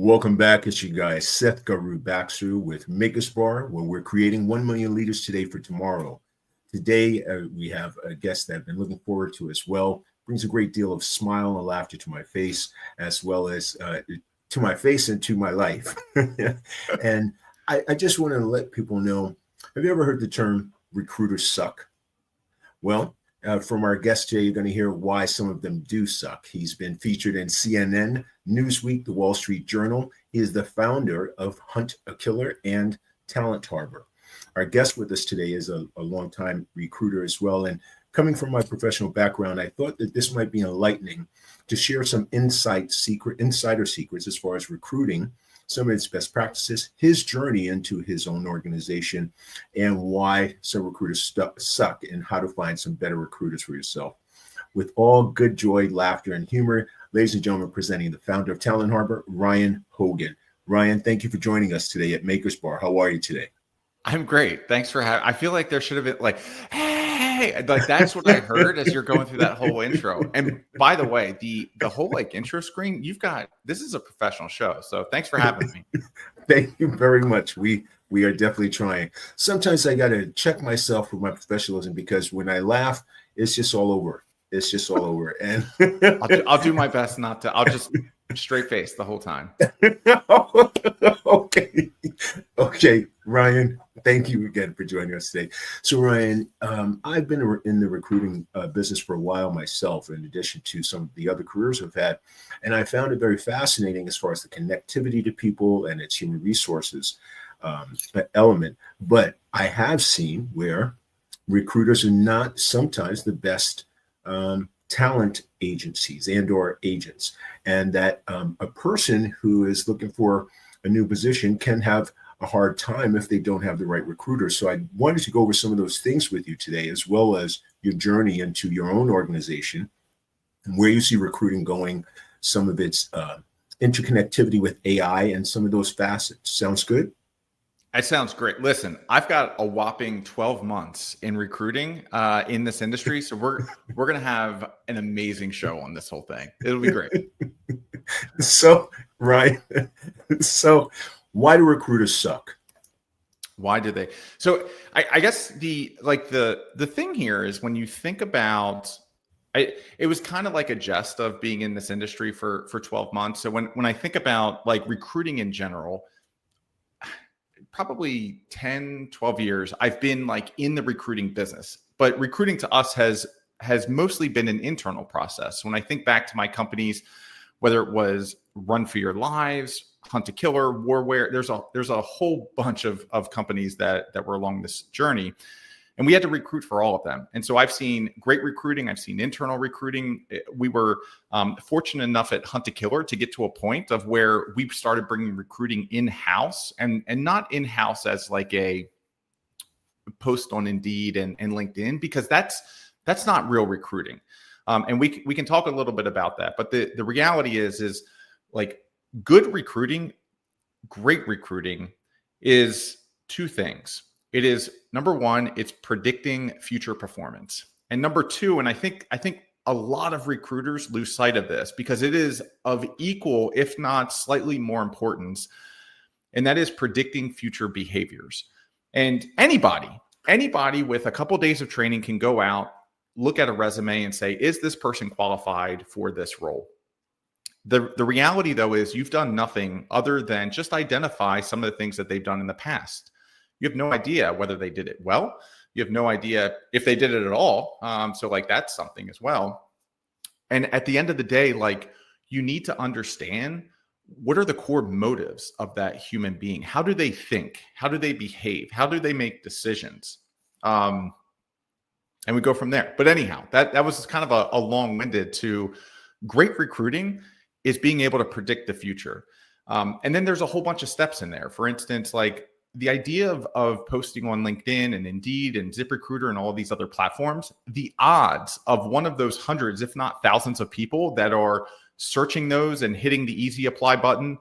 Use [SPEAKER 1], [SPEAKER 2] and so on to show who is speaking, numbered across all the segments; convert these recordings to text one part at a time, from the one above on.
[SPEAKER 1] Welcome back. It's you guys, Seth Guru Baxter with Maker's Bar, where we're creating 1 million leaders today for tomorrow. Today, we have a guest that I've been looking forward to as well. Brings a great deal of smile and laughter to my face, as well as to my face and to my life. And I just want to let people know, have you ever heard the term recruiters suck? Well, from our guest today, you're going to hear why some of them do suck. He's been featured in CNN, Newsweek, The Wall Street Journal. He is the founder of Hunt a Killer and Talent Harbor. Our guest with us today is a longtime recruiter as well. And coming from my professional background, I thought that this might be enlightening to share some insider secrets as far as recruiting, some of its best practices, his journey into his own organization, and why some recruiters suck, and how to find some better recruiters for yourself. With all good joy, laughter, and humor, ladies and gentlemen, presenting the founder of Talent Harbor, Ryan Hogan. Ryan, thank you for joining us today at Maker's Bar. How are you today?
[SPEAKER 2] I'm great. Thanks for having. I feel like there should have been like, hey, like that's what I heard as you're going through that whole intro. And by the way, the whole like intro screen, this is a professional show. So thanks for having me.
[SPEAKER 1] Thank you very much. We are definitely trying. Sometimes I got to check myself with my professionalism, because when I laugh, it's just all over. It's just all over. And
[SPEAKER 2] I'll do my best not to. I'll just straight face the whole time.
[SPEAKER 1] Okay, Ryan, thank you again for joining us today. So Ryan, I've been in the recruiting business for a while myself, in addition to some of the other careers I've had. And I found it very fascinating as far as the connectivity to people and its human resources element. But I have seen where recruiters are not sometimes the best talent agencies and or agents, and that a person who is looking for a new position can have a hard time if they don't have the right recruiter. So I wanted to go over some of those things with you today, as well as your journey into your own organization and where you see recruiting going, some of its interconnectivity with AI, and some of those facets. Sounds good?
[SPEAKER 2] It sounds great. Listen, I've got a whopping 12 months in recruiting in this industry. So we're going to have an amazing show on this whole thing. It'll be great.
[SPEAKER 1] So, Ryan, why do recruiters suck?
[SPEAKER 2] Why do they? So I guess the thing here is, when you think about it was kind of like a jest of being in this industry for 12 months. So when I think about like recruiting in general, probably 10, 12 years, I've been like in the recruiting business, but recruiting to us has mostly been an internal process. When I think back to my companies, whether it was Run for Your Lives, Hunt a Killer, Warware, there's a whole bunch of companies that were along this journey, and we had to recruit for all of them. And so I've seen great recruiting. I've seen internal recruiting. We were fortunate enough at Hunt a Killer to get to a point of where we started bringing recruiting in-house, and not in-house as like a post on Indeed and LinkedIn, because that's not real recruiting. And we can talk a little bit about that. But the reality is like good recruiting, great recruiting is two things. It is, number one, it's predicting future performance. And number two, and I think a lot of recruiters lose sight of this, because it is of equal, if not slightly more importance, and that is predicting future behaviors. And anybody with a couple of days of training can go out, look at a resume and say, is this person qualified for this role? The reality, though, is you've done nothing other than just identify some of the things that they've done in the past. You have no idea whether they did it well. You have no idea if they did it at all. So like that's something as well. And at the end of the day, like you need to understand, what are the core motives of that human being? How do they think? How do they behave? How do they make decisions? And we go from there. But anyhow, that was kind of a long-winded to great recruiting is being able to predict the future. And then there's a whole bunch of steps in there. For instance, like the idea of posting on LinkedIn and Indeed and ZipRecruiter and all of these other platforms, the odds of one of those hundreds, if not thousands of people that are searching those and hitting the easy apply button,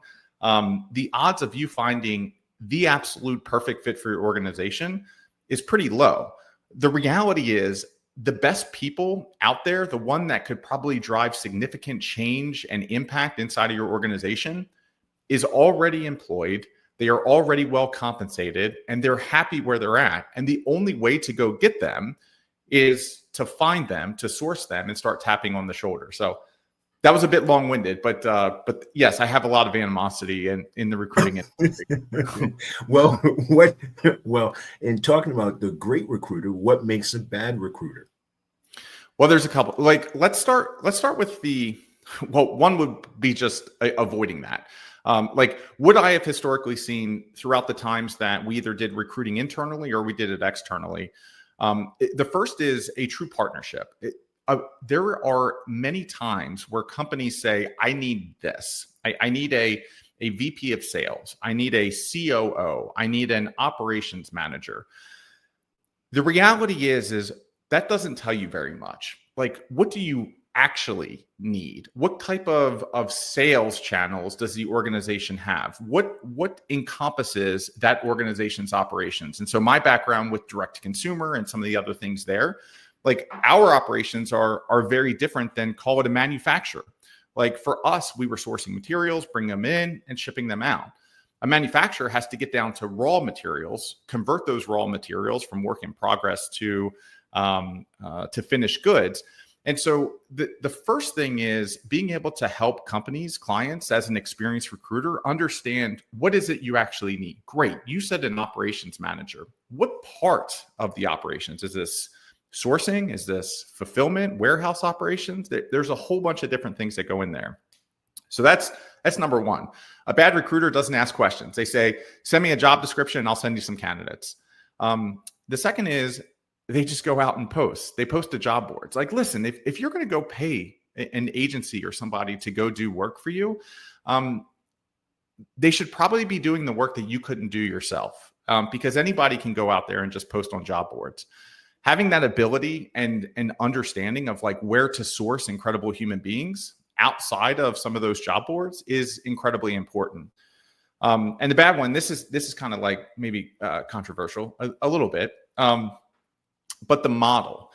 [SPEAKER 2] the odds of you finding the absolute perfect fit for your organization is pretty low. The reality is the best people out there, the one that could probably drive significant change and impact inside of your organization, is already employed. They are already well compensated and they're happy where they're at. And the only way to go get them is to find them, to source them, and start tapping on the shoulder. So that was a bit long-winded, but yes, I have a lot of animosity in the recruiting industry.
[SPEAKER 1] well, in talking about the great recruiter, what makes a bad recruiter?
[SPEAKER 2] Well, there's a couple. Like, let's start with one would be just avoiding that. Like, what I have historically seen throughout the times that we either did recruiting internally or we did it externally. The first is a true partnership. There are many times where companies say, I need this. I need a VP of sales. I need a COO. I need an operations manager. The reality is that doesn't tell you very much. Like, what do you actually need? What type of sales channels does the organization have? What encompasses that organization's operations? And so my background with direct to consumer and some of the other things there, like, our operations are very different than, call it, a manufacturer. Like, for us, we were sourcing materials, bring them in and shipping them out. A manufacturer has to get down to raw materials, convert those raw materials from work in progress to finished goods. And so the first thing is being able to help companies, clients, as an experienced recruiter, understand what is it you actually need. Great. You said an operations manager. What part of the operations? Is this sourcing? Is this fulfillment, warehouse operations? There's a whole bunch of different things that go in there. So that's number one. A bad recruiter doesn't ask questions. They say, send me a job description and I'll send you some candidates. The second is they just go out and post. They post to job boards. Like, listen, if you're going to go pay an agency or somebody to go do work for you, they should probably be doing the work that you couldn't do yourself, because anybody can go out there and just post on job boards. Having that ability and understanding of, like, where to source incredible human beings outside of some of those job boards is incredibly important. And the bad one, this is kind of like maybe controversial a little bit. But the model,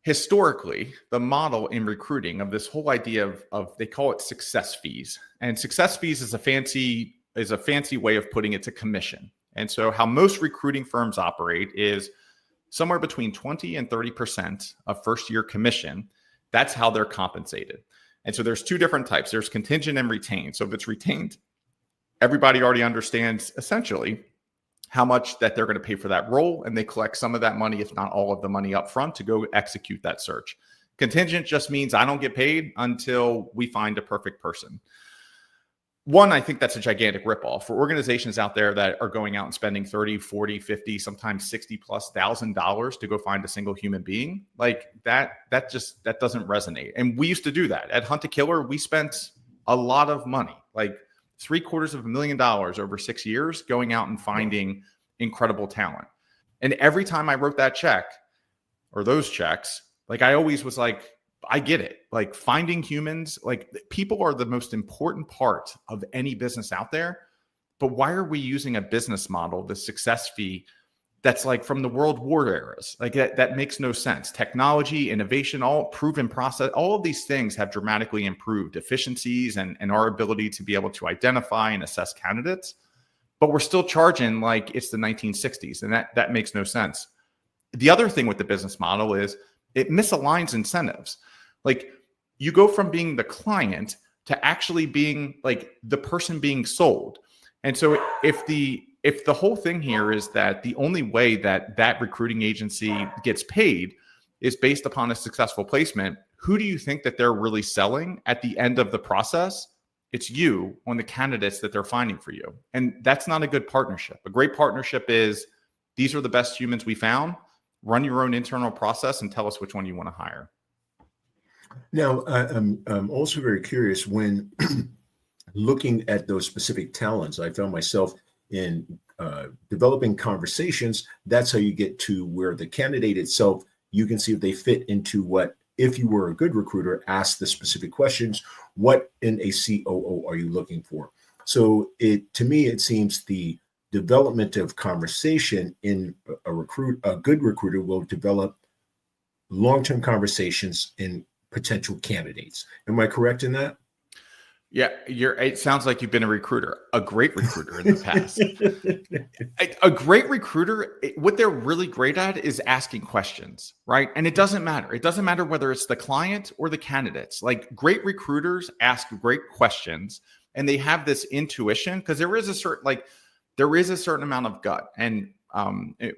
[SPEAKER 2] historically, the model in recruiting of this whole idea of they call it success fees, and success fees is a fancy way of putting it to commission. And so how most recruiting firms operate is somewhere between 20 and 30% of first year commission. That's how they're compensated. And so there's two different types. There's contingent and retained. So if it's retained, everybody already understands essentially how much that they're going to pay for that role, and they collect some of that money, if not all of the money up front, to go execute that search. Contingent just means I don't get paid until we find a perfect person. One, I think that's a gigantic ripoff for organizations out there that are going out and spending 30, 40, 50, sometimes $60,000+ to go find a single human being. Like, that doesn't resonate. And we used to do that at Hunt a Killer. We spent a lot of money, like $750,000 over 6 years, going out and finding incredible talent. And every time I wrote that check or those checks, like, I always was like, I get it. Like, finding humans, like, people are the most important part of any business out there. But why are we using a business model, the success fee, that's like from the World War eras? Like, that makes no sense. Technology, innovation, all proven process, all of these things have dramatically improved efficiencies and our ability to be able to identify and assess candidates. But we're still charging like it's the 1960s, and that makes no sense. The other thing with the business model is it misaligns incentives. Like, you go from being the client to actually being like the person being sold. And so if the whole thing here is that the only way that recruiting agency gets paid is based upon a successful placement, who do you think that they're really selling at the end of the process? It's you on the candidates that they're finding for you. And that's not a good partnership. A great partnership is, these are the best humans we found. Run your own internal process and tell us which one you want to hire.
[SPEAKER 1] Now, I'm also very curious, when looking at those specific talents, I found myself in developing conversations. That's how you get to where the candidate itself, you can see if they fit into what, if you were a good recruiter, ask the specific questions. What in a COO are you looking for? So to me, it seems the development of conversation in a good recruiter will develop long-term conversations in potential candidates. Am I correct in that?
[SPEAKER 2] Yeah, it sounds like you've been a recruiter, a great recruiter in the past. A great recruiter, what they're really great at is asking questions, right? And it doesn't matter. It doesn't matter whether it's the client or the candidates. Like, great recruiters ask great questions, and they have this intuition, because there is a certain amount of gut. And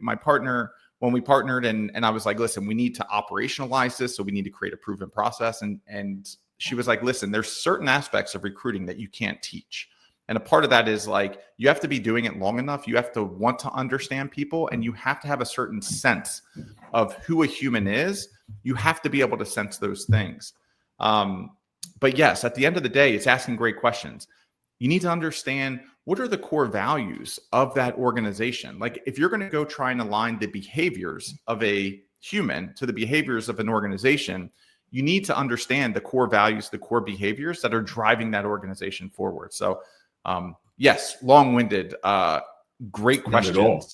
[SPEAKER 2] my partner, when we partnered, and I was like, listen, we need to operationalize this, so we need to create a proven process. And she was like, listen, there's certain aspects of recruiting that you can't teach. And a part of that is like, you have to be doing it long enough. You have to want to understand people, and you have to have a certain sense of who a human is. You have to be able to sense those things. But yes, at the end of the day, it's asking great questions. You need to understand, what are the core values of that organization? Like, if you're going to go try and align the behaviors of a human to the behaviors of an organization, you need to understand the core values, the core behaviors that are driving that organization forward. So yes, long-winded, great questions.
[SPEAKER 1] Not at all.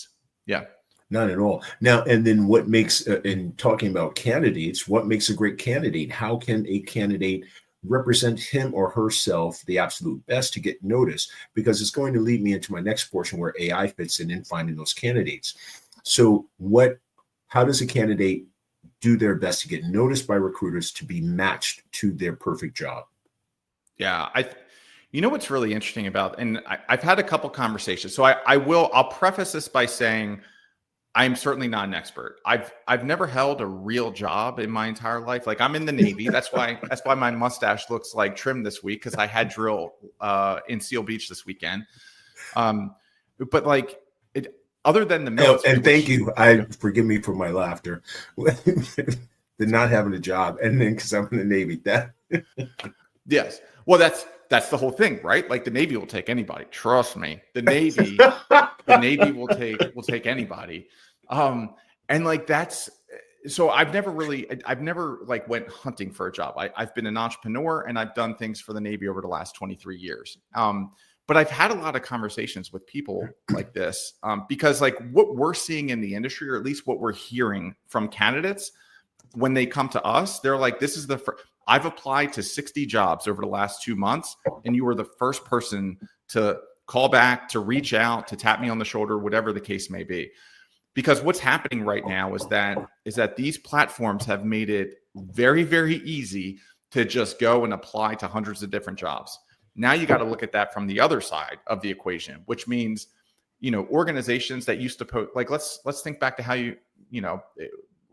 [SPEAKER 2] Yeah.
[SPEAKER 1] Not at all. Now, and then what makes, in talking about candidates, what makes a great candidate? How can a candidate represent him or herself the absolute best to get noticed? Because it's going to lead me into my next portion, where AI fits in finding those candidates. So how does a candidate do their best to get noticed by recruiters to be matched to their perfect job?
[SPEAKER 2] Yeah. You know what's really interesting about, and I've had a couple conversations. So I'll preface this by saying, I'm certainly not an expert. I've never held a real job in my entire life. Like, I'm in the Navy. That's why my mustache looks like trim this week, because I had drill in Seal Beach this weekend. But like, other than the military,
[SPEAKER 1] and thank you. Forgive me for my laughter. The not having a job, and then because I'm in the Navy.
[SPEAKER 2] Yes. Well, that's the whole thing, right? Like, the Navy will take anybody. Trust me. The Navy will take anybody. And like, so I've never like went hunting for a job. I've been an entrepreneur, and I've done things for the Navy over the last 23 years. But I've had a lot of conversations with people like this, because like, what we're seeing in the industry, or at least what we're hearing from candidates when they come to us, they're like, this is I've applied to 60 jobs over the last 2 months, and you were the first person to call back, to reach out, to tap me on the shoulder, whatever the case may be. Because what's happening right now is that these platforms have made it very, very easy to just go and apply to hundreds of different jobs. Now you got to look at that from the other side of the equation, which means, organizations that used to post, like, let's think back to how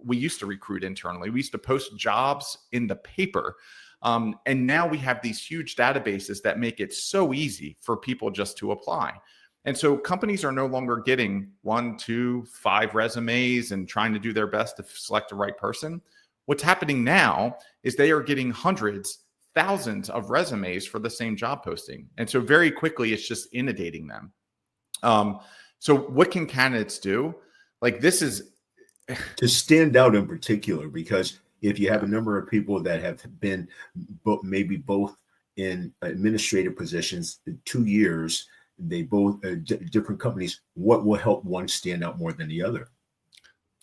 [SPEAKER 2] we used to recruit internally. We used to post jobs in the paper. And now we have these huge databases that make it so easy for people just to apply. And so companies are no longer getting 1, 2, 5 resumes and trying to do their best to select the right person. What's happening now is they are getting hundreds, thousands of resumes for the same job posting. And so very quickly, it's just inundating them. So what can candidates do? Like, this is
[SPEAKER 1] to stand out in particular, because if you have a number of people that have been maybe both in administrative positions 2 years, they both different companies, what will help one stand out more than the other?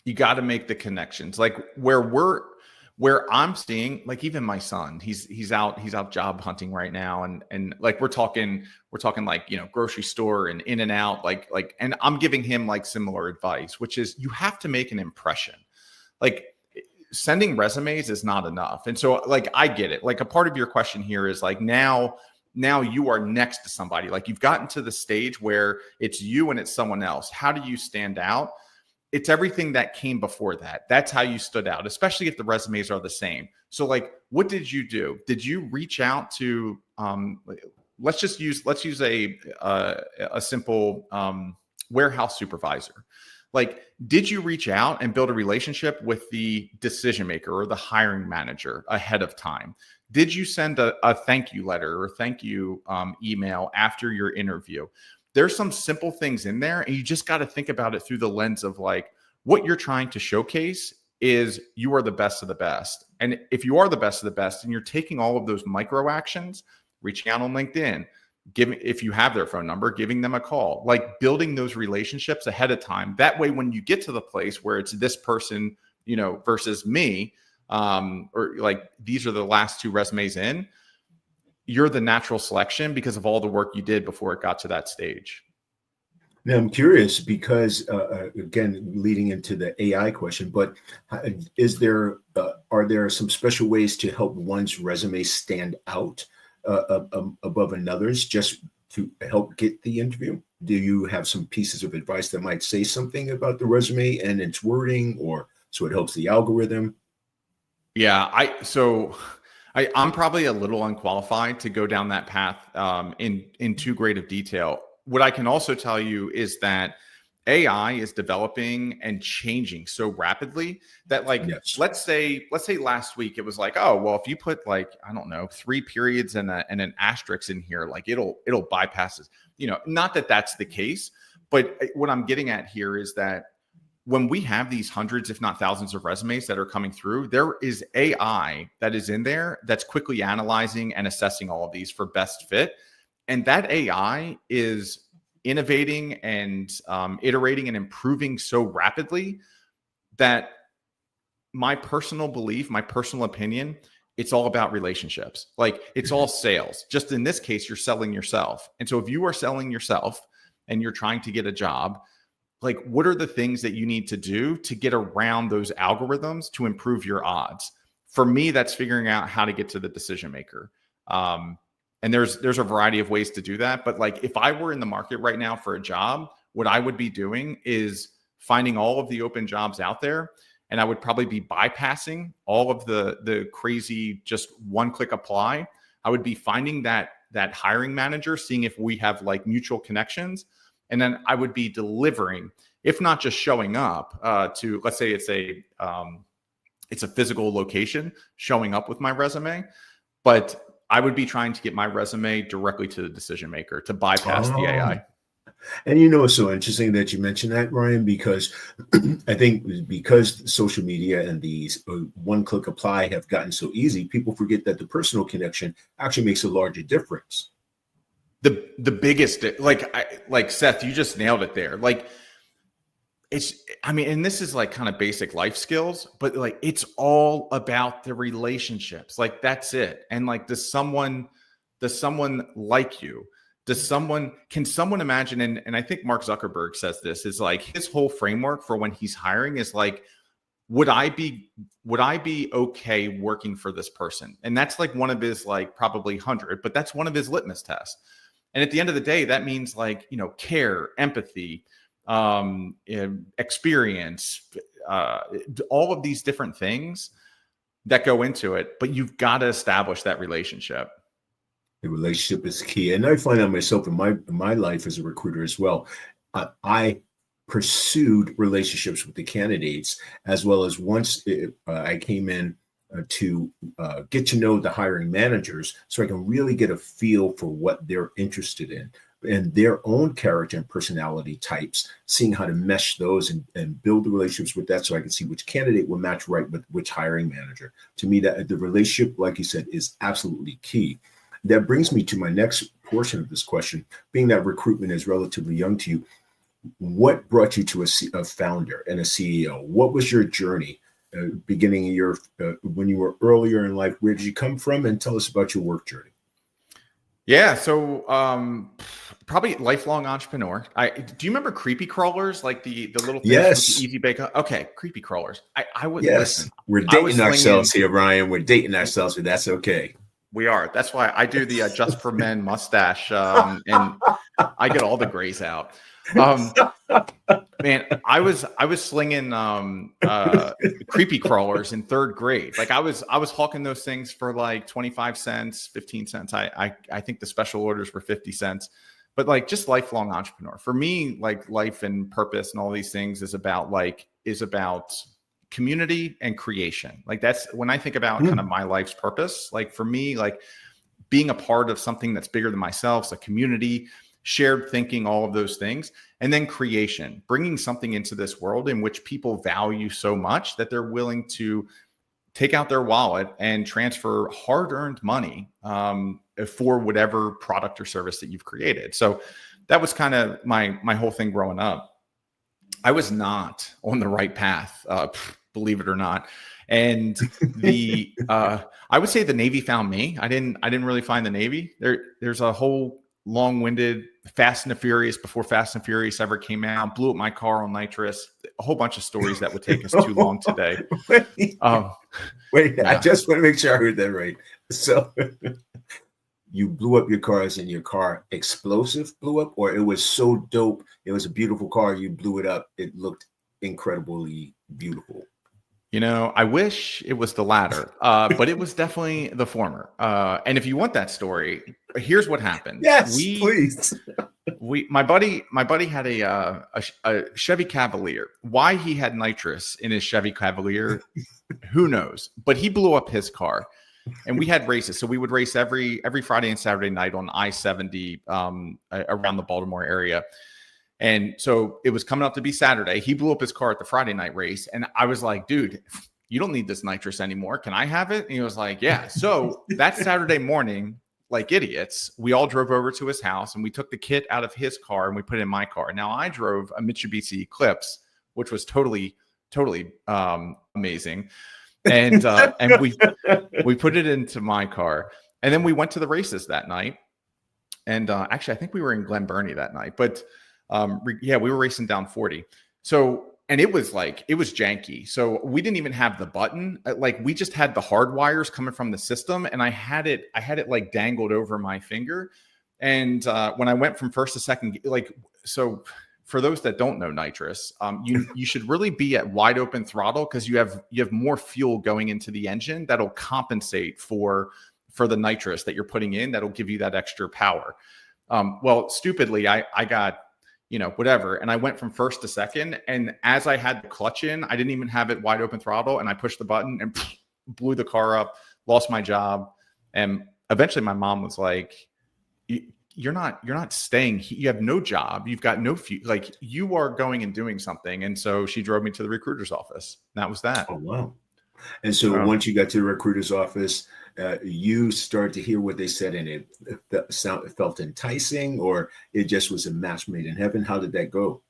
[SPEAKER 2] You got to make the connections. Like, where I'm seeing, like, even my son, he's out job hunting right now, and like, we're talking like, grocery store and in and out, like, and I'm giving him like similar advice, which is, you have to make an impression. Like, sending resumes is not enough. And so, like, I get it. Like, a part of your question here is like, now you are next to somebody, like, you've gotten to the stage where it's you and it's someone else. How do you stand out? It's everything that came before that. That's how you stood out, especially if the resumes are the same. So, like, what did you do? Did you reach out to, let's use a simple warehouse supervisor. Like, did you reach out and build a relationship with the decision maker or the hiring manager ahead of time? Did you send a thank you letter or thank you email after your interview? There's some simple things in there, and you just got to think about it through the lens of like, what you're trying to showcase is you are the best of the best. And if you are the best of the best and you're taking all of those micro actions, reaching out on LinkedIn, if you have their phone number, giving them a call, like, building those relationships ahead of time. That way, when you get to the place where it's this person, versus me, or like, these are the last 2 resumes in, you're the natural selection because of all the work you did before it got to that stage.
[SPEAKER 1] Now, I'm curious because, again, leading into the AI question, but are there some special ways to help one's resume stand out above another's just to help get the interview? Do you have some pieces of advice that might say something about the resume and its wording, or so it helps the algorithm?
[SPEAKER 2] Yeah, I'm probably a little unqualified to go down that path in too great of detail. What I can also tell you is that AI is developing and changing so rapidly that, like,
[SPEAKER 1] Yes.
[SPEAKER 2] let's say last week it was like, oh, well, if you put, like, I don't know, 3 periods and an asterisk in here, like it'll bypass this. Not that that's the case, but what I'm getting at here is that when we have these hundreds, if not thousands of resumes that are coming through, there is AI that is in there that's quickly analyzing and assessing all of these for best fit. And that AI is innovating and iterating and improving so rapidly that my personal belief, my personal opinion, it's all about relationships. Like, it's all sales. Just in this case, you're selling yourself. And so if you are selling yourself and you're trying to get a job, like, what are the things that you need to do to get around those algorithms to improve your odds? For me, that's figuring out how to get to the decision maker. And there's a variety of ways to do that. But, like, if I were in the market right now for a job, what I would be doing is finding all of the open jobs out there. And I would probably be bypassing all of the crazy just one-click apply. I would be finding that hiring manager, seeing if we have, like, mutual connections. And then I would be delivering, if not just showing up to, let's say it's a physical location, showing up with my resume, but I would be trying to get my resume directly to the decision maker to bypass the AI.
[SPEAKER 1] And it's so interesting that you mentioned that, Ryan, because I think because social media and these one-click apply have gotten so easy, people forget that the personal connection actually makes a larger difference.
[SPEAKER 2] The biggest, like Seth, you just nailed it there. Like, and this is, like, kind of basic life skills, but, like, it's all about the relationships. Like, that's it. And, like, does someone like you? Can someone imagine? And I think Mark Zuckerberg says this is, like, his whole framework for when he's hiring is, like, would I be okay working for this person? And that's, like, one of his, like, probably 100, but that's one of his litmus tests. And at the end of the day, that means, like, care, empathy, experience, all of these different things that go into it. But you've got to establish that relationship.
[SPEAKER 1] The relationship is key. And I find out myself in my life as a recruiter as well. I pursued relationships with the candidates, as well as once I came in to get to know the hiring managers so I can really get a feel for what they're interested in and their own character and personality types, seeing how to mesh those and build the relationships with that so I can see which candidate will match right with which hiring manager. To me, that the relationship, like you said, is absolutely key. That brings me to my next portion of this question. Being that recruitment is relatively young to you, what brought you to a founder and a CEO? What was your journey beginning of your when you were earlier in life? Where did you come from? And tell us about your work journey.
[SPEAKER 2] Yeah, so probably lifelong entrepreneur. Do you remember creepy crawlers, like the little things
[SPEAKER 1] yes,
[SPEAKER 2] with the easy bake? Okay, creepy crawlers. I would
[SPEAKER 1] yes.
[SPEAKER 2] listen.
[SPEAKER 1] We're dating ourselves here, Ryan. We're dating ourselves, but that's okay.
[SPEAKER 2] We are. That's why I do the Just for Men mustache, and I get all the grays out. Man, I was slinging creepy crawlers in 3rd grade. Like, I was hawking those things for, like, 25 cents, 15 cents. I think the special orders were 50 cents. But, like, just lifelong entrepreneur. For me, like, life and purpose and all these things is about community and creation. Like, that's when I think about kind of my life's purpose. Like, for me, like, being a part of something that's bigger than myself, so community, shared thinking, all of those things. And then creation, bringing something into this world in which people value so much that they're willing to take out their wallet and transfer hard-earned money for whatever product or service that you've created. So that was kind of my whole thing growing up. I was not on the right path, believe it or not. And I would say the Navy found me. I didn't really find the Navy. There's a whole long-winded Fast and the Furious before Fast and Furious ever came out, blew up my car on Nitrous, a whole bunch of stories that would take us too long today.
[SPEAKER 1] Wait,
[SPEAKER 2] yeah.
[SPEAKER 1] I just want to make sure I heard that right. So you blew up your cars and your car explosive blew up, or it was so dope, it was a beautiful car, you blew it up, it looked incredibly beautiful?
[SPEAKER 2] I wish it was the latter, but it was definitely the former. And if you want that story, here's what happened.
[SPEAKER 1] Yes, please.
[SPEAKER 2] My buddy had a Chevy Cavalier. Why he had nitrous in his Chevy Cavalier, who knows? But he blew up his car, and we had races. So we would race every Friday and Saturday night on I-70 around the Baltimore area. And so it was coming up to be Saturday. He blew up his car at the Friday night race. And I was like, dude, you don't need this nitrous anymore. Can I have it? And he was like, yeah. So that Saturday morning, like idiots, we all drove over to his house and we took the kit out of his car and we put it in my car. Now I drove a Mitsubishi Eclipse, which was totally amazing. And we put it into my car. And then we went to the races that night. And actually, I think we were in Glen Burnie that night. But we were racing down 40. So, and it was janky. So we didn't even have the button. Like we just had the hard wires coming from the system. And I had it like dangled over my finger. And when I went from first to second, so for those that don't know nitrous, you should really be at wide open throttle because you have more fuel going into the engine that'll compensate for the nitrous that you're putting in. That'll give you that extra power. Well, stupidly, I got, whatever. And I went from first to second. And as I had the clutch in, I didn't even have it wide open throttle. And I pushed the button and blew the car up, lost my job. And eventually my mom was like, you're not staying. You have no job. You've got no future. Like you are going and doing something. And so she drove me to the recruiter's office. And that was that.
[SPEAKER 1] Oh, wow. And so once you got to the recruiter's office, you started to hear what they said, and it felt enticing, or it just was a match made in heaven. How did that go?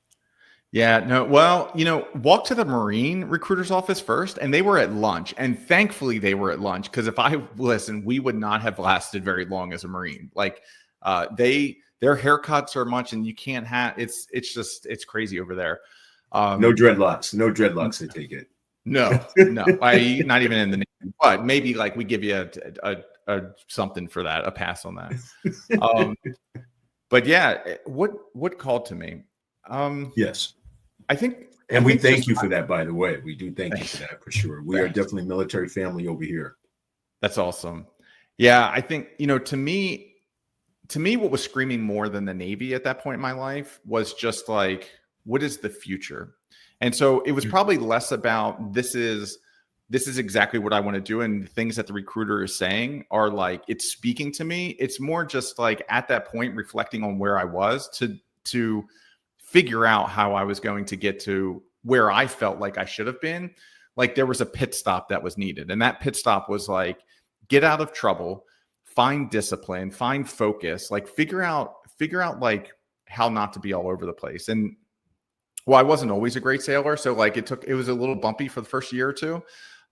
[SPEAKER 2] Yeah, no, well, walk to the Marine recruiter's office first, and they were at lunch. And thankfully they were at lunch, because if I listened, we would not have lasted very long as a Marine. Like their haircuts are much, and you can't have, it's crazy over there.
[SPEAKER 1] No dreadlocks, I take it.
[SPEAKER 2] No, not even in the Navy, but maybe like we give you a something for that, a pass on that. But yeah, what called to me?
[SPEAKER 1] Yes,
[SPEAKER 2] I think,
[SPEAKER 1] and we thank you for that. By the way, we do thank you for that for sure. We are definitely military family over here.
[SPEAKER 2] That's awesome. Yeah, I think to me, what was screaming more than the Navy at that point in my life was just like, what is the future? And so it was probably less about this is exactly what I want to do. And things that the recruiter is saying are like, it's speaking to me. It's more just like at that point, reflecting on where I was to figure out how I was going to get to where I felt like I should have been. Like there was a pit stop that was needed. And that pit stop was like, get out of trouble, find discipline, find focus, like figure out like how not to be all over the place. And well, I wasn't always a great sailor. So like it was a little bumpy for the first year or two.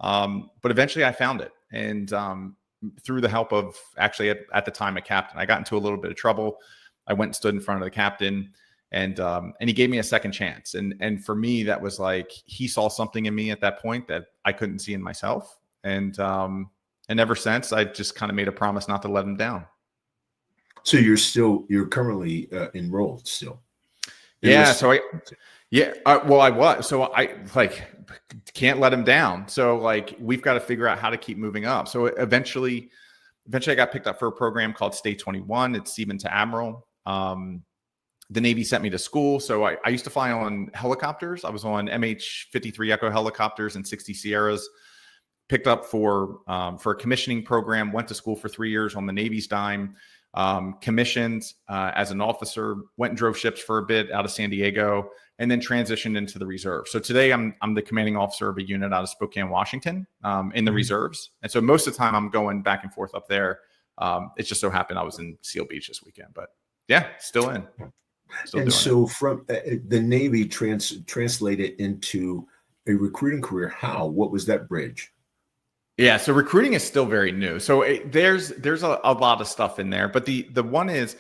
[SPEAKER 2] But eventually I found it. And through the help of actually at the time, a captain, I got into a little bit of trouble. I went and stood in front of the captain and he gave me a second chance. And for me, that was like, he saw something in me at that point that I couldn't see in myself. And ever since, I just kind of made a promise not to let him down. So
[SPEAKER 1] you're currently enrolled still.
[SPEAKER 2] Yeah. I was. So I like can't let him down. So like we've got to figure out how to keep moving up. So eventually I got picked up for a program called State 21. It's Seaman to Admiral. The Navy sent me to school. So I used to fly on helicopters. I was on MH-53 Echo helicopters and 60 Sierras. Picked up for a commissioning program. Went to school for 3 years on the Navy's dime. Commissioned as an officer, went and drove ships for a bit out of San Diego, and then transitioned into the reserve. So today I'm the commanding officer of a unit out of Spokane, Washington, in the reserves. And so most of the time I'm going back and forth up there. It just so happened I was in Seal Beach this weekend, but yeah, still in.
[SPEAKER 1] And so from the Navy translated into a recruiting career. How? What was that bridge?
[SPEAKER 2] Yeah, so recruiting is still very new. So there's a lot of stuff in there, but the one is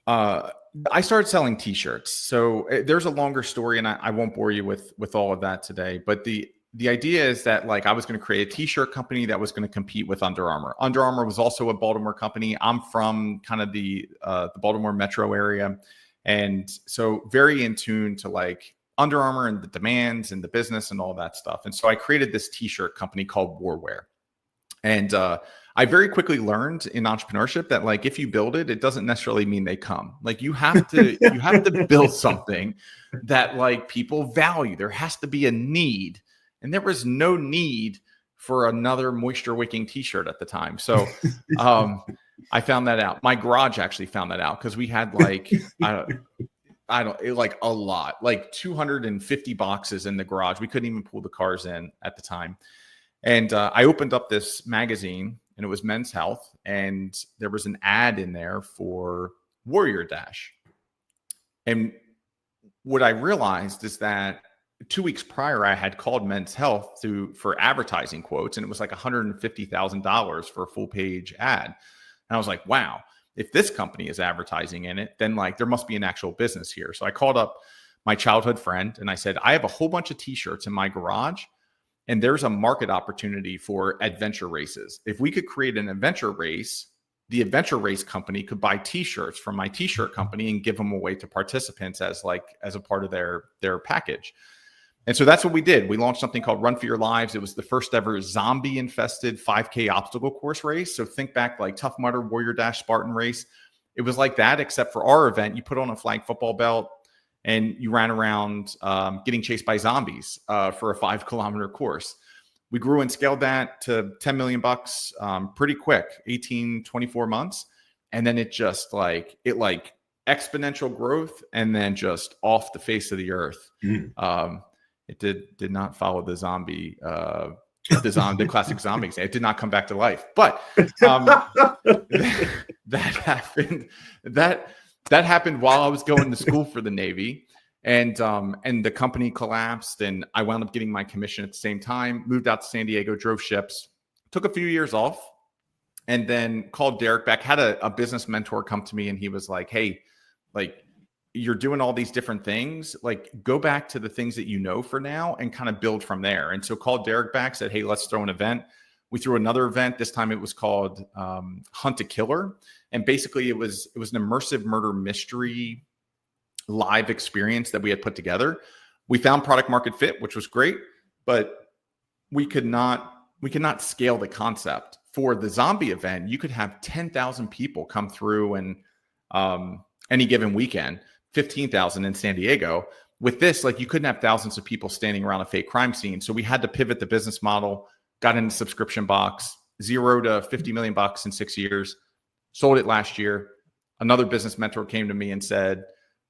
[SPEAKER 2] I started selling t-shirts. So there's a longer story, and I won't bore you with all of that today. But the idea is that like I was going to create a t-shirt company that was going to compete with Under Armour. Under Armour was also a Baltimore company. I'm from kind of the Baltimore metro area, and so very in tune to like Under Armour and the demands and the business and all that stuff. And so I created this t-shirt company called Warwear. And I very quickly learned in entrepreneurship that like if you build it, it doesn't necessarily mean they come. Like you have to build something that like people value. There has to be a need. And there was no need for another moisture wicking t-shirt at the time. So I found that out. My garage actually found that out because we had like like a lot, like 250 boxes in the garage. We couldn't even pull the cars in at the time. And I opened up this magazine, and it was Men's Health, and there was an ad in there for Warrior Dash. And what I realized is that 2 weeks prior, I had called Men's Health for advertising quotes, and it was like $150,000 for a full page ad. And I was like, wow, if this company is advertising in it, then like there must be an actual business here. So I called up my childhood friend and I said, I have a whole bunch of t-shirts in my garage, and there's a market opportunity for adventure races. If we could create an adventure race, the adventure race company could buy t-shirts from my t-shirt company and give them away to participants as a part of their package. And so that's what we did. We launched something called Run for Your Lives. It was the first ever zombie infested 5K obstacle course race. So think back like Tough Mudder, Warrior Dash, Spartan race. It was like that, except for our event, you put on a flag football belt and you ran around getting chased by zombies for a 5-kilometer course. We grew and scaled that to $10 million pretty quick, 18, 24 months. And then it just like exponential growth and then just off the face of the earth. It did not follow the zombie, the classic zombie exam. It did not come back to life, but that happened. That happened while I was going to school for the Navy, and the company collapsed, and I wound up getting my commission at the same time. Moved out to San Diego, drove ships, took a few years off, and then called Derek back. Had a business mentor come to me, and he was like, "Hey, like you're doing all these different things. Like go back to the things that you know for now, and kind of build from there." And so called Derek back, said, "Hey, let's throw an event." We threw another event. This time it was called Hunt a Killer. And basically it was an immersive murder mystery live experience that we had put together. We found product market fit, which was great, but we could not scale the concept. For the zombie event, you could have 10,000 people come through and any given weekend, 15,000 in San Diego. With this, like you couldn't have thousands of people standing around a fake crime scene. So we had to pivot the business model, got into subscription box, $0 to $50 million in 6 years, sold it last year. Another business mentor came to me and said,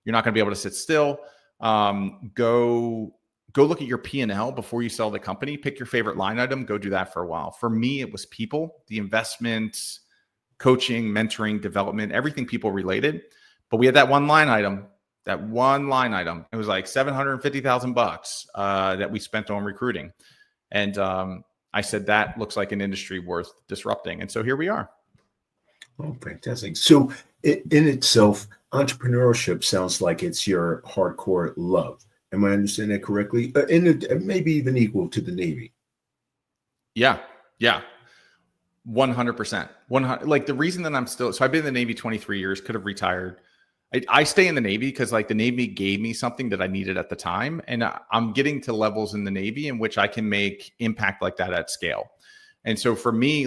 [SPEAKER 2] "You're not going to be able to sit still. Go look at your P&L before you sell the company. Pick your favorite line item. Go do that for a while." For me, it was people, the investments, coaching, mentoring, development, everything people related. But we had that one line item. It was like $750,000 that we spent on recruiting. And I said, that looks like an industry worth disrupting. And so here we are.
[SPEAKER 1] Oh, fantastic. So in itself, entrepreneurship sounds like it's your hardcore love. Am I understanding that correctly? And maybe even equal to the Navy.
[SPEAKER 2] Yeah. 100%. Like the reason that so I've been in the Navy 23 years, could have retired. I stay in the Navy because like the Navy gave me something that I needed at the time. And I'm getting to levels in the Navy in which I can make impact like that at scale. And so for me,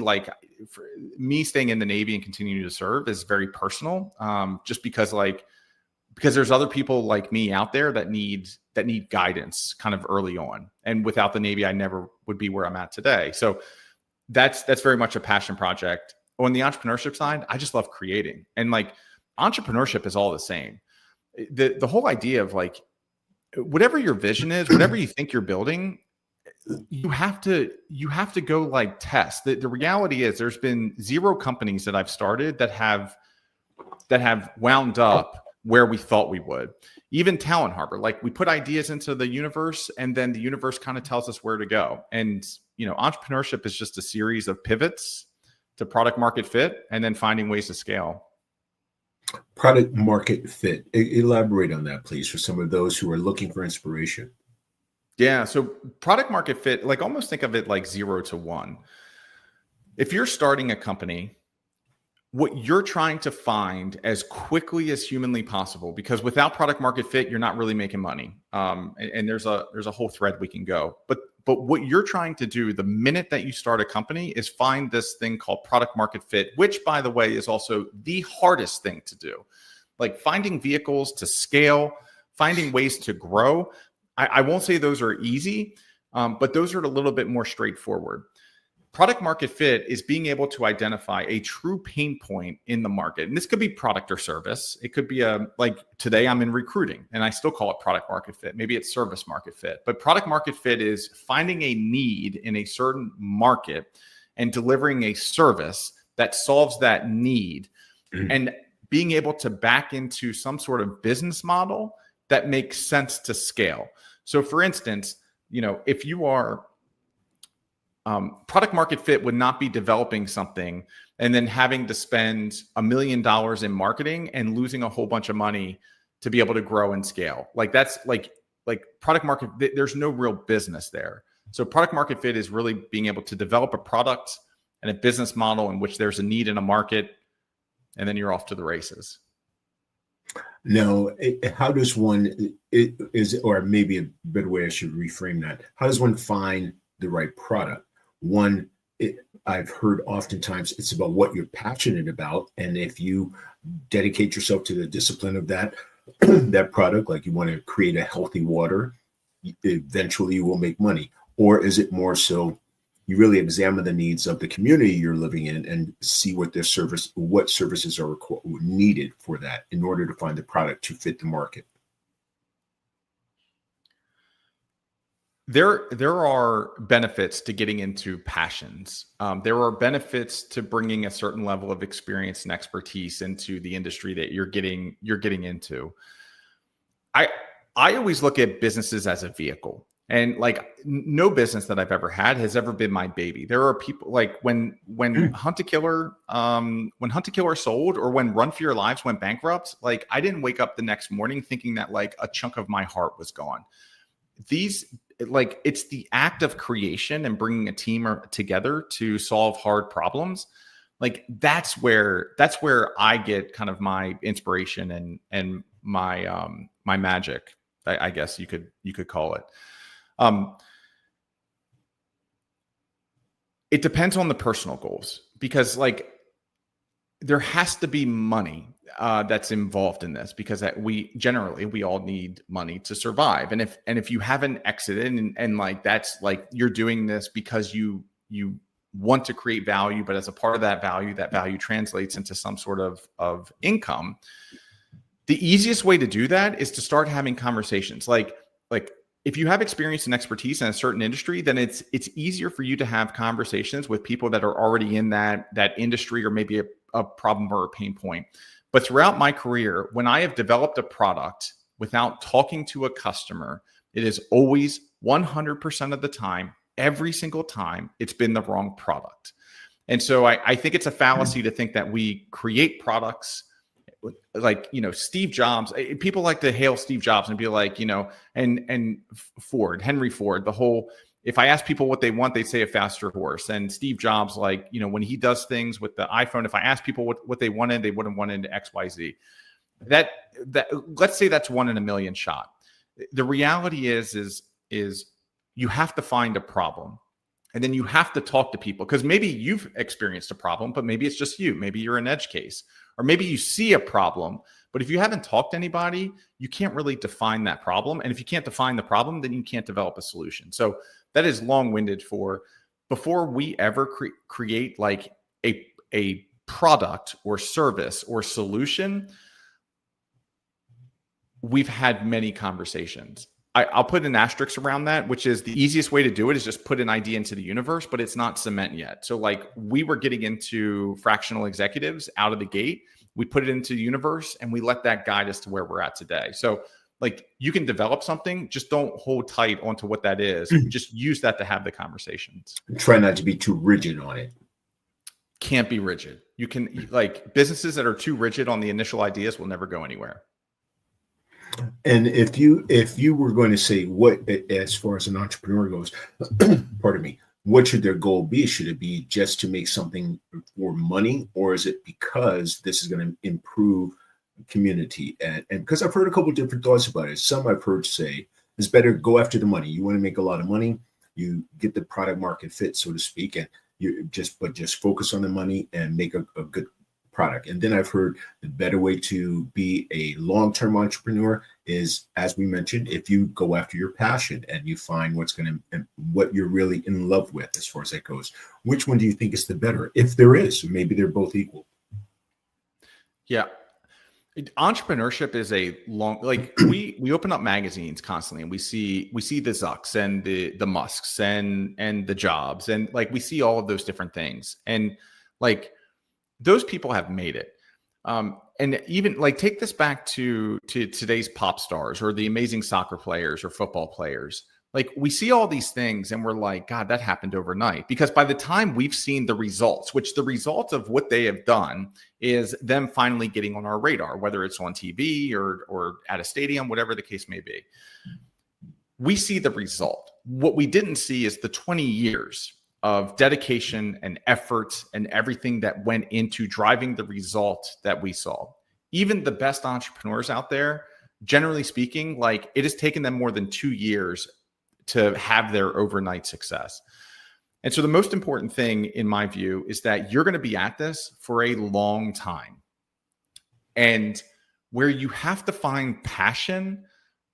[SPEAKER 2] for me staying in the Navy and continuing to serve is very personal. Just because there's other people like me out there that need guidance kind of early on. And without the Navy, I never would be where I'm at today. So that's very much a passion project. On the entrepreneurship side, I just love creating. And like entrepreneurship is all the same. The whole idea of like, whatever your vision is, whatever you think you're building, you have to go like test. The reality is there's been 0 companies that I've started that have wound up where we thought we would. Even Talent Harbor, like we put ideas into the universe and then the universe kind of tells us where to go. And entrepreneurship is just a series of pivots to product market fit and then finding ways to scale.
[SPEAKER 1] Product market fit. Elaborate on that, please, for some of those who are looking for inspiration.
[SPEAKER 2] Yeah. So product market fit, like almost think of it like 0 to 1. If you're starting a company, what you're trying to find as quickly as humanly possible, because without product market fit, you're not really making money. And there's a whole thread we can go. But what you're trying to do the minute that you start a company is find this thing called product market fit, which, by the way, is also the hardest thing to do. Like finding vehicles to scale, finding ways to grow. I won't say those are easy, but those are a little bit more straightforward. Product market fit is being able to identify a true pain point in the market. And this could be product or service. It could be like today I'm in recruiting and I still call it product market fit. Maybe it's service market fit, but product market fit is finding a need in a certain market and delivering a service that solves that need and being able to back into some sort of business model that makes sense to scale. So for instance, if you are product market fit would not be developing something and then having to spend $1 million in marketing and losing a whole bunch of money to be able to grow and scale. Like that's like product market, there's no real business there. So product market fit is really being able to develop a product and a business model in which there's a need in a market, and then you're off to the races.
[SPEAKER 1] Now, how does one, or maybe a better way I should reframe that, how does one find the right product? I've heard oftentimes it's about what you're passionate about. And if you dedicate yourself to the discipline of that product, like you want to create a healthy water, eventually you will make money. Or is it more so you really examine the needs of the community you're living in and see what services are needed for that in order to find the product to fit the market?
[SPEAKER 2] There are benefits to getting into passions. There are benefits to bringing a certain level of experience and expertise into the industry that you're getting into. I always look at businesses as a vehicle, and like no business that I've ever had has ever been my baby. There are people like when Hunt to Killer sold, or when Run for Your Lives went bankrupt. Like I didn't wake up the next morning thinking that like a chunk of my heart was gone. It's the act of creation and bringing a team together to solve hard problems. Like that's where I get kind of my inspiration and my my magic, I guess you could call it. It depends on the personal goals, because like there has to be money that's involved in this, because we all need money to survive. And if you haven't exited and like that's like you're doing this because you want to create value, but as a part of that value translates into some sort of income. The easiest way to do that is to start having conversations. Like if you have experience and expertise in a certain industry, then it's easier for you to have conversations with people that are already in that industry, or maybe a problem or a pain point. But throughout my career, when I have developed a product without talking to a customer, it is always 100% of the time, every single time, it's been the wrong product. And so I think it's a fallacy to think that we create products like, Steve Jobs. People like to hail Steve Jobs and be like, and Henry Ford, the whole, if I ask people what they want, they say a faster horse. And Steve Jobs, like, when he does things with the iPhone, if I ask people what they wanted, they wouldn't want into XYZ. That let's say that's 1 in a million shot. The reality is you have to find a problem, and then you have to talk to people, because maybe you've experienced a problem, but maybe it's just you. Maybe you're an edge case, or maybe you see a problem. But if you haven't talked to anybody, you can't really define that problem. And if you can't define the problem, then you can't develop a solution. So that is long-winded for before we ever create like a product or service or solution, we've had many conversations. I'll put an asterisk around that, which is the easiest way to do it is just put an idea into the universe, but it's not cement yet. So like we were getting into fractional executives out of the gate. We put it into the universe and we let that guide us to where we're at today. So Like you can develop something, just don't hold tight onto what that is. Just use that to have the conversations.
[SPEAKER 1] Try not to be too rigid on it.
[SPEAKER 2] Can't be rigid. You can, like, businesses that are too rigid on the initial ideas will never go anywhere.
[SPEAKER 1] And if you were going to say what, as far as an entrepreneur goes, pardon me, what should their goal be? Should it be just to make something for money, or is it because this is going to improve community? And because I've heard a couple of different thoughts about it. Some I've heard say it's better go after the money. You want to make a lot of money, you get the product market fit, so to speak, and you just focus on the money and make a good product. And then I've heard the better way to be a long-term entrepreneur is, as we mentioned, if you go after your passion and you find what you're really in love with as far as that goes. Which one do you think is the better? If there is, maybe they're both equal.
[SPEAKER 2] Yeah. Entrepreneurship is a long, like we open up magazines constantly and we see the Zucks and the Musks and the Jobs, and like we see all of those different things, and like those people have made it. And even like take this back to today's pop stars or the amazing soccer players or football players. Like we see all these things and we're like, God, that happened overnight. Because by the time we've seen the results, which the result of what they have done is them finally getting on our radar, whether it's on TV or at a stadium, whatever the case may be, we see the result. What we didn't see is the 20 years of dedication and effort and everything that went into driving the result that we saw. Even the best entrepreneurs out there, generally speaking, like it has taken them more than 2 years to have their overnight success. And so the most important thing in my view is that you're going to be at this for a long time. And where you have to find passion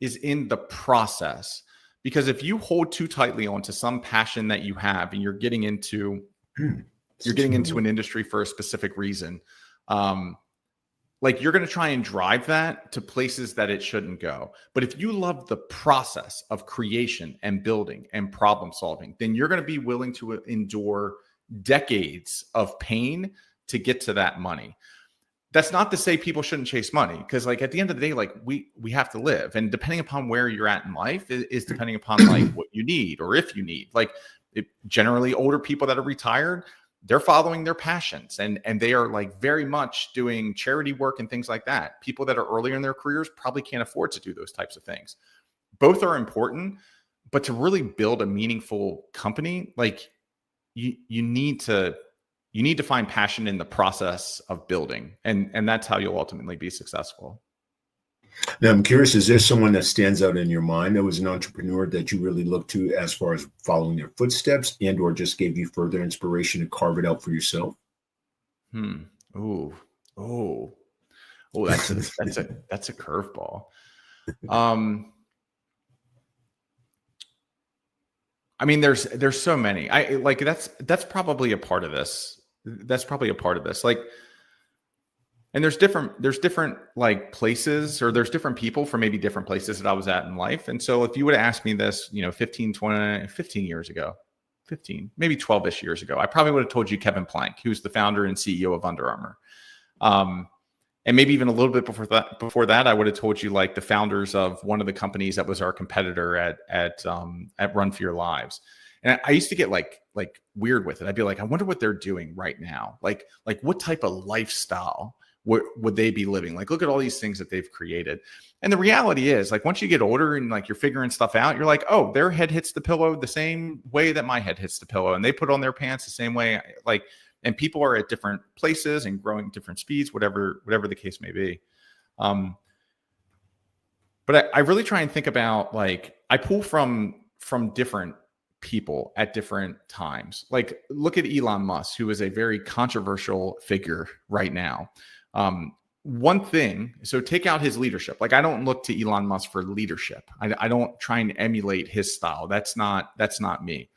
[SPEAKER 2] is in the process. Because if you hold too tightly onto some passion that you have and you're getting into an industry for a specific reason, like you're going to try and drive that to places that it shouldn't go. But if you love the process of creation and building and problem solving, then you're going to be willing to endure decades of pain to get to that money. That's not to say people shouldn't chase money, because like at the end of the day, like we have to live, and depending upon where you're at in life is depending upon like what you need or if you need. Like generally older people that are retired, they're following their passions and they are like very much doing charity work and things like that. People that are earlier in their careers probably can't afford to do those types of things. Both are important, but to really build a meaningful company, like you need to find passion in the process of building, and that's how you'll ultimately be successful.
[SPEAKER 1] Now, I'm curious, is there someone that stands out in your mind that was an entrepreneur that you really look to as far as following their footsteps and or just gave you further inspiration to carve it out for yourself?
[SPEAKER 2] Oh, that's a curveball. I mean, there's so many. I like that's probably a part of this. Like, and there's different like places, or there's different people from maybe different places that I was at in life. And so if you would have asked me this, 15 years ago, 15, maybe 12-ish years ago, I probably would have told you Kevin Plank, who's the founder and CEO of Under Armour. And maybe even a little bit before that, I would have told you like the founders of one of the companies that was our competitor at Run for Your Lives. And I used to get like weird with it. I'd be like, I wonder what they're doing right now. Like what type of lifestyle would they be living? Like, look at all these things that they've created. And the reality is, like, once you get older and like you're figuring stuff out, you're like, oh, their head hits the pillow the same way that my head hits the pillow, and they put on their pants the same way. Like, and people are at different places and growing different speeds, whatever the case may be. But I really try and think about, like, I pull from different people at different times. Like, look at Elon Musk, who is a very controversial figure right now. One thing, so take out his leadership. Like, I don't look to Elon Musk for leadership. I don't try and emulate his style. That's not me.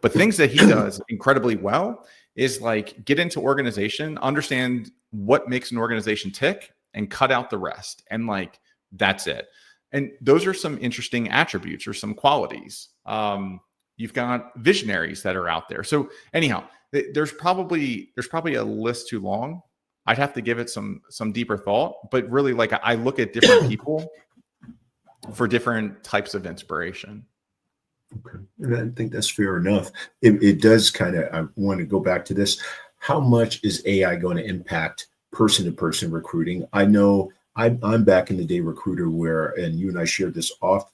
[SPEAKER 2] But things that he does incredibly well is like get into organization, understand what makes an organization tick, and cut out the rest. And like, that's it. And those are some interesting attributes or some qualities. You've got visionaries that are out there. So anyhow, there's probably a list too long. I'd have to give it some deeper thought, but really, like, I look at different people for different types of inspiration.
[SPEAKER 1] Okay. And I think that's fair enough. It does kind of, I want to go back to this. How much is AI going to impact person-to-person recruiting? I know I'm back in the day recruiter and you and I shared this off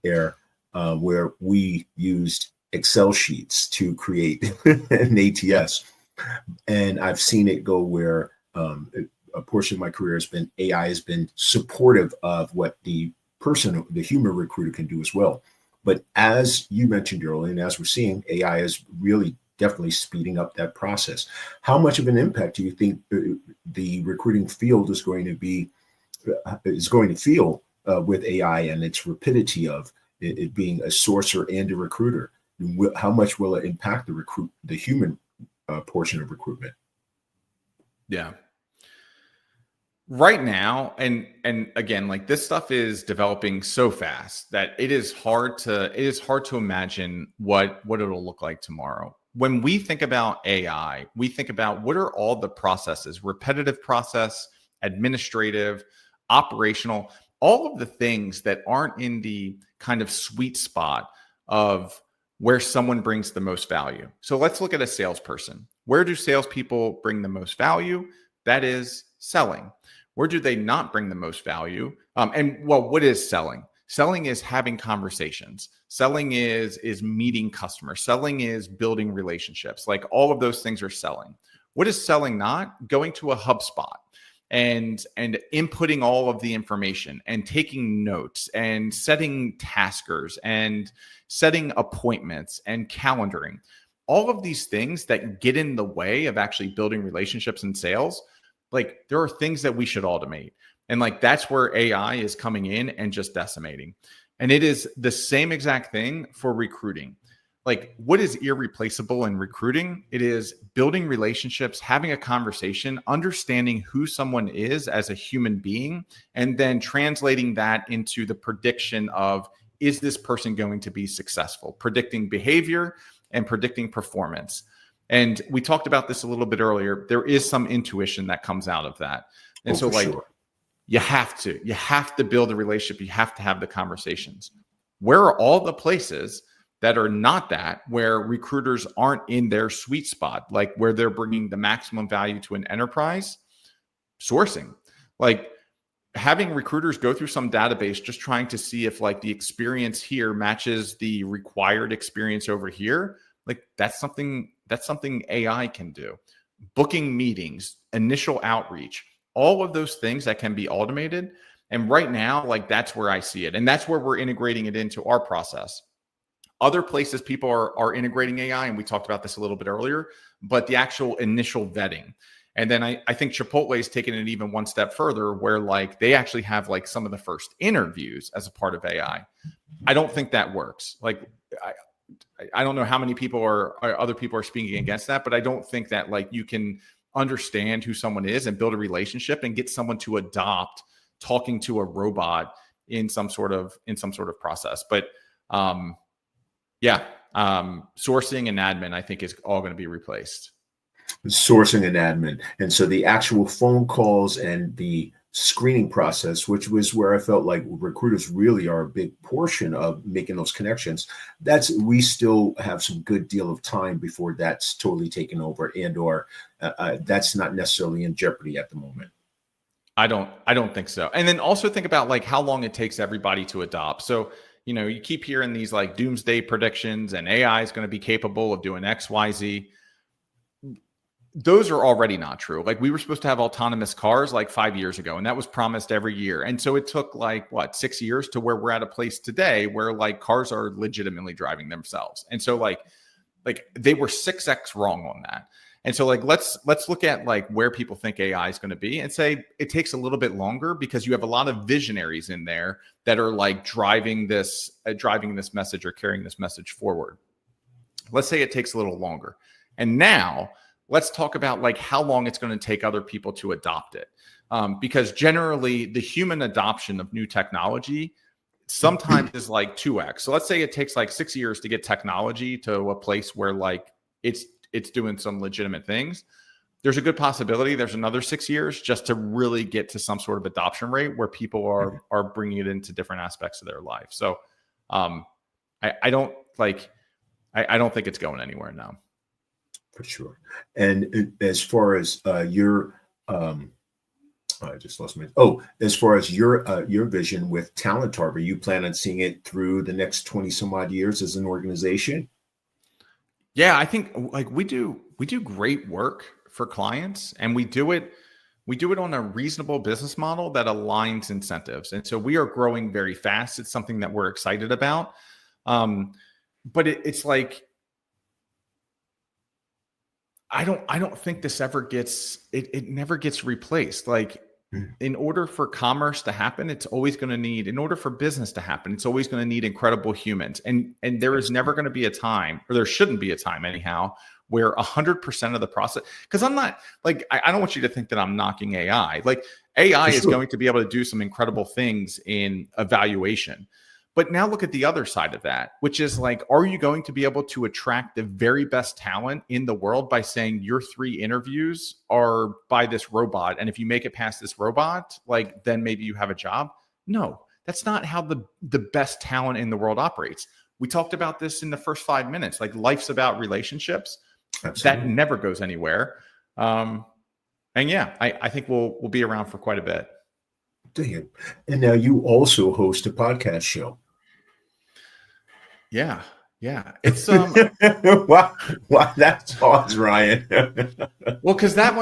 [SPEAKER 1] air, where we used Excel sheets to create an ATS. And I've seen it go where a portion of my career AI has been supportive of what the human recruiter can do as well. But as you mentioned earlier, and as we're seeing, AI is really definitely speeding up that process. How much of an impact do you think the recruiting field is going to feel with AI and its rapidity of it being a sourcer and a recruiter? How much will it impact the human portion of recruitment?
[SPEAKER 2] Yeah. Right now, and again, like this stuff is developing so fast that it is hard to imagine what it'll look like tomorrow. When we think about AI, we think about what are all the processes: repetitive process, administrative, operational, all of the things that aren't in the kind of sweet spot of where someone brings the most value. So let's look at a salesperson. Where do salespeople bring the most value? That is selling. Where do they not bring the most value? What is selling? Selling is having conversations. Selling is meeting customers. Selling is building relationships. Like all of those things are selling. What is selling not? Going to a HubSpot and inputting all of the information and taking notes and setting taskers and setting appointments and calendaring. All of these things that get in the way of actually building relationships and sales, like there are things that we should automate. And like that's where AI is coming in and just decimating. And it is the same exact thing for recruiting. Like what is irreplaceable in recruiting? It is building relationships, having a conversation, understanding who someone is as a human being, and then translating that into the prediction of, is this person going to be successful? Predicting behavior and predicting performance. And we talked about this a little bit earlier. There is some intuition that comes out of that. And so like, sure, you have to build a relationship. You have to have the conversations. Where are all the places that are not that, where recruiters aren't in their sweet spot, like where they're bringing the maximum value to an enterprise? Sourcing. Like having recruiters go through some database, just trying to see if like the experience here matches the required experience over here. Like that's something AI can do. Booking meetings, initial outreach, all of those things that can be automated. And right now, like that's where I see it. And that's where we're integrating it into our process. Other places people are integrating AI, and we talked about this a little bit earlier, but the actual initial vetting. And then I think Chipotle is taking it even one step further, where like they actually have like some of the first interviews as a part of AI. I don't think that works. Like I don't know how many people other people are speaking against that, but I don't think that like you can understand who someone is and build a relationship and get someone to adopt talking to a robot in some sort of process. But sourcing and admin, I think, is all going to be replaced.
[SPEAKER 1] Sourcing and admin. And so the actual phone calls and the screening process, which was where I felt like recruiters really are a big portion of making those connections, we still have some good deal of time before that's totally taken over, and or that's not necessarily in jeopardy at the moment.
[SPEAKER 2] I don't think so. And then also think about like how long it takes everybody to adopt. So, you know, you keep hearing these like doomsday predictions and AI is going to be capable of doing X, Y, Z. Those are already not true. Like we were supposed to have autonomous cars like 5 years ago, and that was promised every year. And so it took like 6 years to where we're at a place today where like cars are legitimately driving themselves. And so like they were 6x wrong on that. And so like let's look at like where people think AI is going to be and say it takes a little bit longer because you have a lot of visionaries in there that are like driving this message or carrying this message forward. Let's say it takes a little longer. And now let's talk about like how long it's going to take other people to adopt it. Because generally the human adoption of new technology sometimes is like 2x. So let's say it takes like 6 years to get technology to a place where like it's doing some legitimate things. there's a good possibility there's another 6 years just to really get to some sort of adoption rate where people are bringing it into different aspects of their life. So I don't think it's going anywhere now.
[SPEAKER 1] For sure. And as far as your I just lost my. Oh, as far as your vision with Talent Harbor, you plan on seeing it through the next 20 some odd years as an organization?
[SPEAKER 2] Yeah, I think like we do great work for clients, and we do it on a reasonable business model that aligns incentives. And so we are growing very fast. It's something that we're excited about. But it's like I don't think this ever gets it never gets replaced. Like in order for commerce to happen, it's always going to need, in order for business to happen, it's always going to need incredible humans. And there is never going to be a time, or there shouldn't be a time anyhow, where 100% of the process, because I'm not like, I don't want you to think that I'm knocking AI. Like AI is going to be able to do some incredible things in evaluation. But now look at the other side of that, which is like, are you going to be able to attract the very best talent in the world by saying your 3 interviews are by this robot, and if you make it past this robot, like then maybe you have a job? No, that's not how the best talent in the world operates. We talked about this in the first 5 minutes. Like life's about relationships. Absolutely. That never goes anywhere. And yeah, I think we'll be around for quite a bit.
[SPEAKER 1] Dang it. And now you also host a podcast show.
[SPEAKER 2] Yeah. It's
[SPEAKER 1] why that's pause, Ryan.
[SPEAKER 2] Well, because that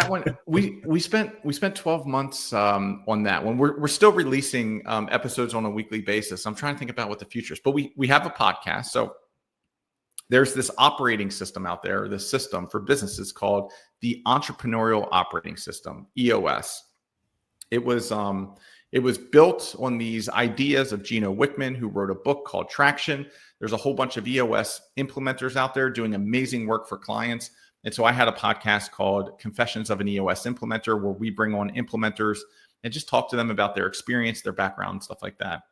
[SPEAKER 2] one we spent 12 months on that one. We're still releasing episodes on a weekly basis. I'm trying to think about what the future is, but we have a podcast. So there's this operating system out there, this system for businesses called the Entrepreneurial Operating System, EOS. It was built on these ideas of Gino Wickman, who wrote a book called Traction. There's a whole bunch of EOS implementers out there doing amazing work for clients. And so I had a podcast called Confessions of an EOS Implementer, where we bring on implementers and just talk to them about their experience, their background, stuff like that.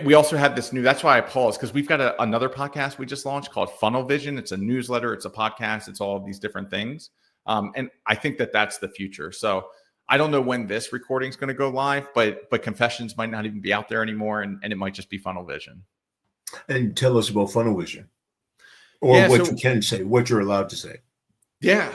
[SPEAKER 2] We also had this new, that's why I paused, because we've got another podcast we just launched called Funnel Vision. It's a newsletter, it's a podcast, it's all of these different things. And I think that that's the future. So I don't know when this recording is going to go live, but Confessions might not even be out there anymore, and it might just be Funnel Vision.
[SPEAKER 1] And tell us about Funnel Vision, or what you can say, what you're allowed to say.
[SPEAKER 2] Yeah.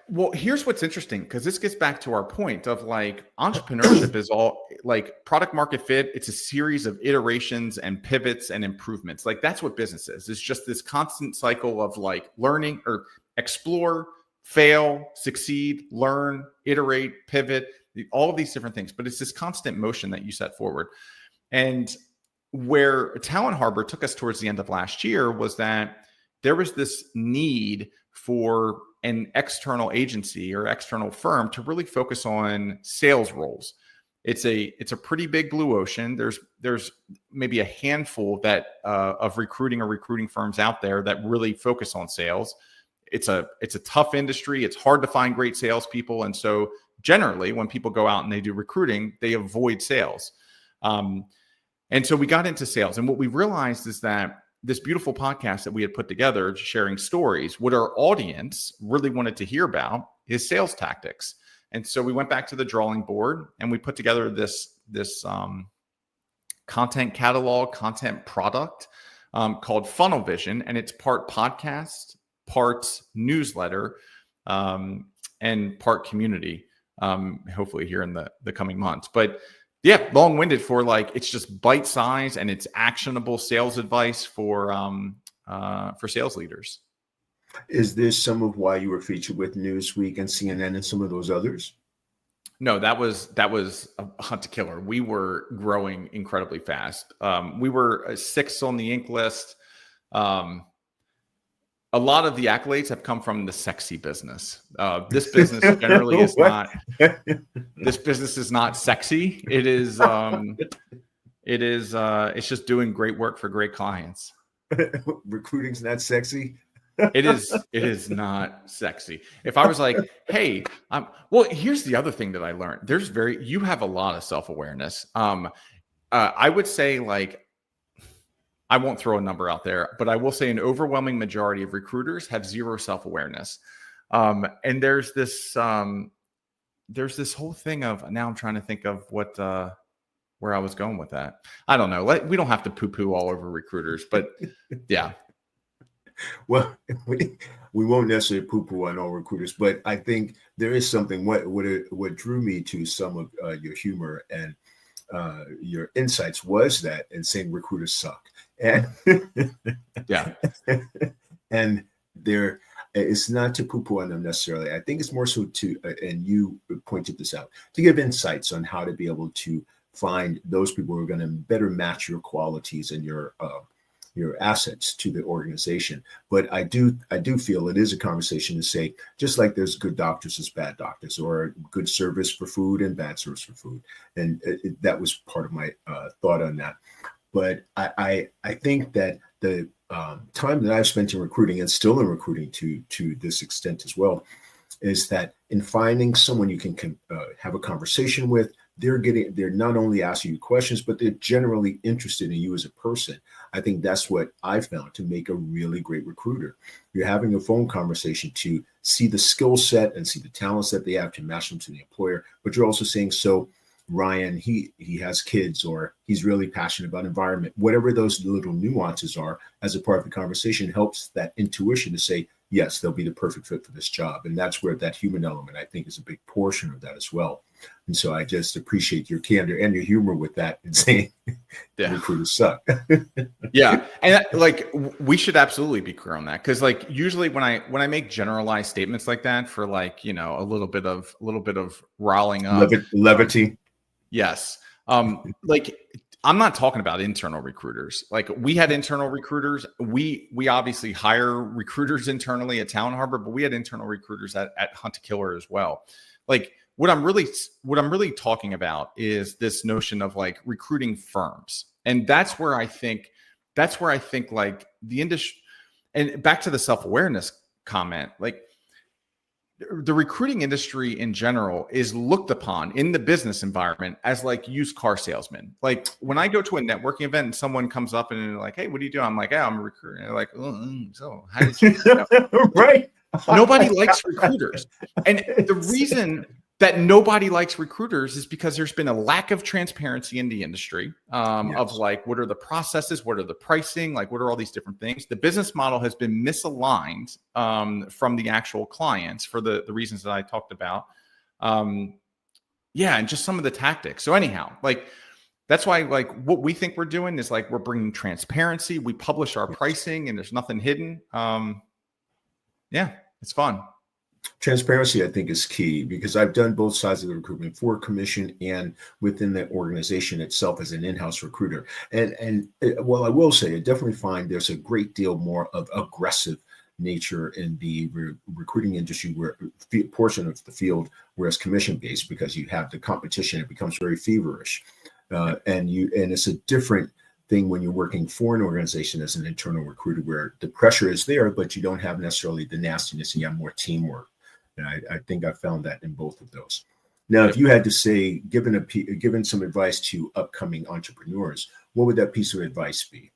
[SPEAKER 2] Well, here's what's interesting, because this gets back to our point of like entrepreneurship is all like product market fit. It's a series of iterations and pivots and improvements. Like that's what business is. It's just this constant cycle of like learning or explore, fail, succeed, learn, iterate, pivot, all of these different things. But it's this constant motion that you set forward. And where Talent Harbor took us towards the end of last year was that there was this need for an external agency or external firm to really focus on sales roles. It's a pretty big blue ocean. There's maybe a handful that of recruiting firms out there that really focus on sales. It's a tough industry. It's hard to find great salespeople. And so generally when people go out and they do recruiting, they avoid sales. And so we got into sales. And what we realized is that this beautiful podcast that we had put together, sharing stories, what our audience really wanted to hear about is sales tactics. And so we went back to the drawing board and we put together this content catalog, content product called Funnel Vision. And it's part podcast, part newsletter, and part community, hopefully here in the coming months. But yeah, long-winded for like, it's just bite size and it's actionable sales advice for sales leaders.
[SPEAKER 1] Is this some of why you were featured with Newsweek and CNN and some of those others? No,
[SPEAKER 2] that was a hunt to killer. We were growing incredibly fast. We were 6th on the Inc. list. A lot of the accolades have come from the sexy business. This business generally is not. This business is not sexy. It is. It's just doing great work for great clients.
[SPEAKER 1] Recruiting's not sexy.
[SPEAKER 2] It is not sexy. If I was like, hey, well, here's the other thing that I learned. You have a lot of self-awareness. I would say like, I won't throw a number out there, but I will say an overwhelming majority of recruiters have zero self-awareness. And there's this whole thing of, now I'm trying to think of where I was going with that. I don't know. We don't have to poo-poo all over recruiters, but yeah.
[SPEAKER 1] Well, we won't necessarily poo-poo on all recruiters, but I think there is something. What drew me to some of your humor and your insights was that, and saying recruiters suck, and
[SPEAKER 2] Yeah,
[SPEAKER 1] and it's not to poo-poo on them necessarily. I think it's more so to, and you pointed this out, to give insights on how to be able to find those people who are going to better match your qualities and your assets to the organization. But I do feel it is a conversation to say, just like there's good doctors, there's bad doctors, or good service for food and bad service for food. And that was part of my thought on that. But I think that the time that I've spent in recruiting, and still in recruiting to this extent as well, is that in finding someone you can have a conversation with, they're not only asking you questions, but they're generally interested in you as a person. I think that's what I found to make a really great recruiter. You're having a phone conversation to see the skill set and see the talents that they have to match them to the employer, but you're also saying, so Ryan, he has kids, or he's really passionate about environment. Whatever those little nuances are as a part of the conversation helps that intuition to say, yes, they'll be the perfect fit for this job. And that's where that human element, I think, is a big portion of that as well. And so I just appreciate your candor and your humor with that, and saying recruiters suck.
[SPEAKER 2] Yeah. And like, we should absolutely be clear on that. Cause like, usually when I make generalized statements like that for, like, you know, a little bit of riling up
[SPEAKER 1] levity.
[SPEAKER 2] Yes. Like, I'm not talking about internal recruiters. Like, we had internal recruiters. We obviously hire recruiters internally at Town Harbor, but we had internal recruiters at Hunt to Killer as well. Like, what I'm really talking about is this notion of like recruiting firms. And that's where I think like the industry, and back to the self-awareness comment, like, the recruiting industry in general is looked upon in the business environment as like used car salesmen. Like, when I go to a networking event and someone comes up and they're like, "Hey, what are you doing?" I'm like, "Yeah, I'm a recruiter." And they're like, "So how did you?"
[SPEAKER 1] Right.
[SPEAKER 2] Nobody likes recruiters. And the reason that nobody likes recruiters is because there's been a lack of transparency in the industry of like, what are the processes? What are the pricing? Like, what are all these different things? The business model has been misaligned from the actual clients for the reasons that I talked about. And just some of the tactics. So anyhow, like, that's why, like, what we think we're doing is like, we're bringing transparency. We publish our pricing and there's nothing hidden. It's fun.
[SPEAKER 1] Transparency, I think, is key, because I've done both sides of the recruitment, for commission and within the organization itself as an in-house recruiter. And well, I will say, I definitely find there's a great deal more of aggressive nature in the recruiting industry, where portion of the field, whereas commission-based, because you have the competition, it becomes very feverish, and it's a different thing when you're working for an organization as an internal recruiter, where the pressure is there, but you don't have necessarily the nastiness, and you have more teamwork. And I think I found that in both of those. Now, if you had to say, given some advice to upcoming entrepreneurs, what would that piece of advice be?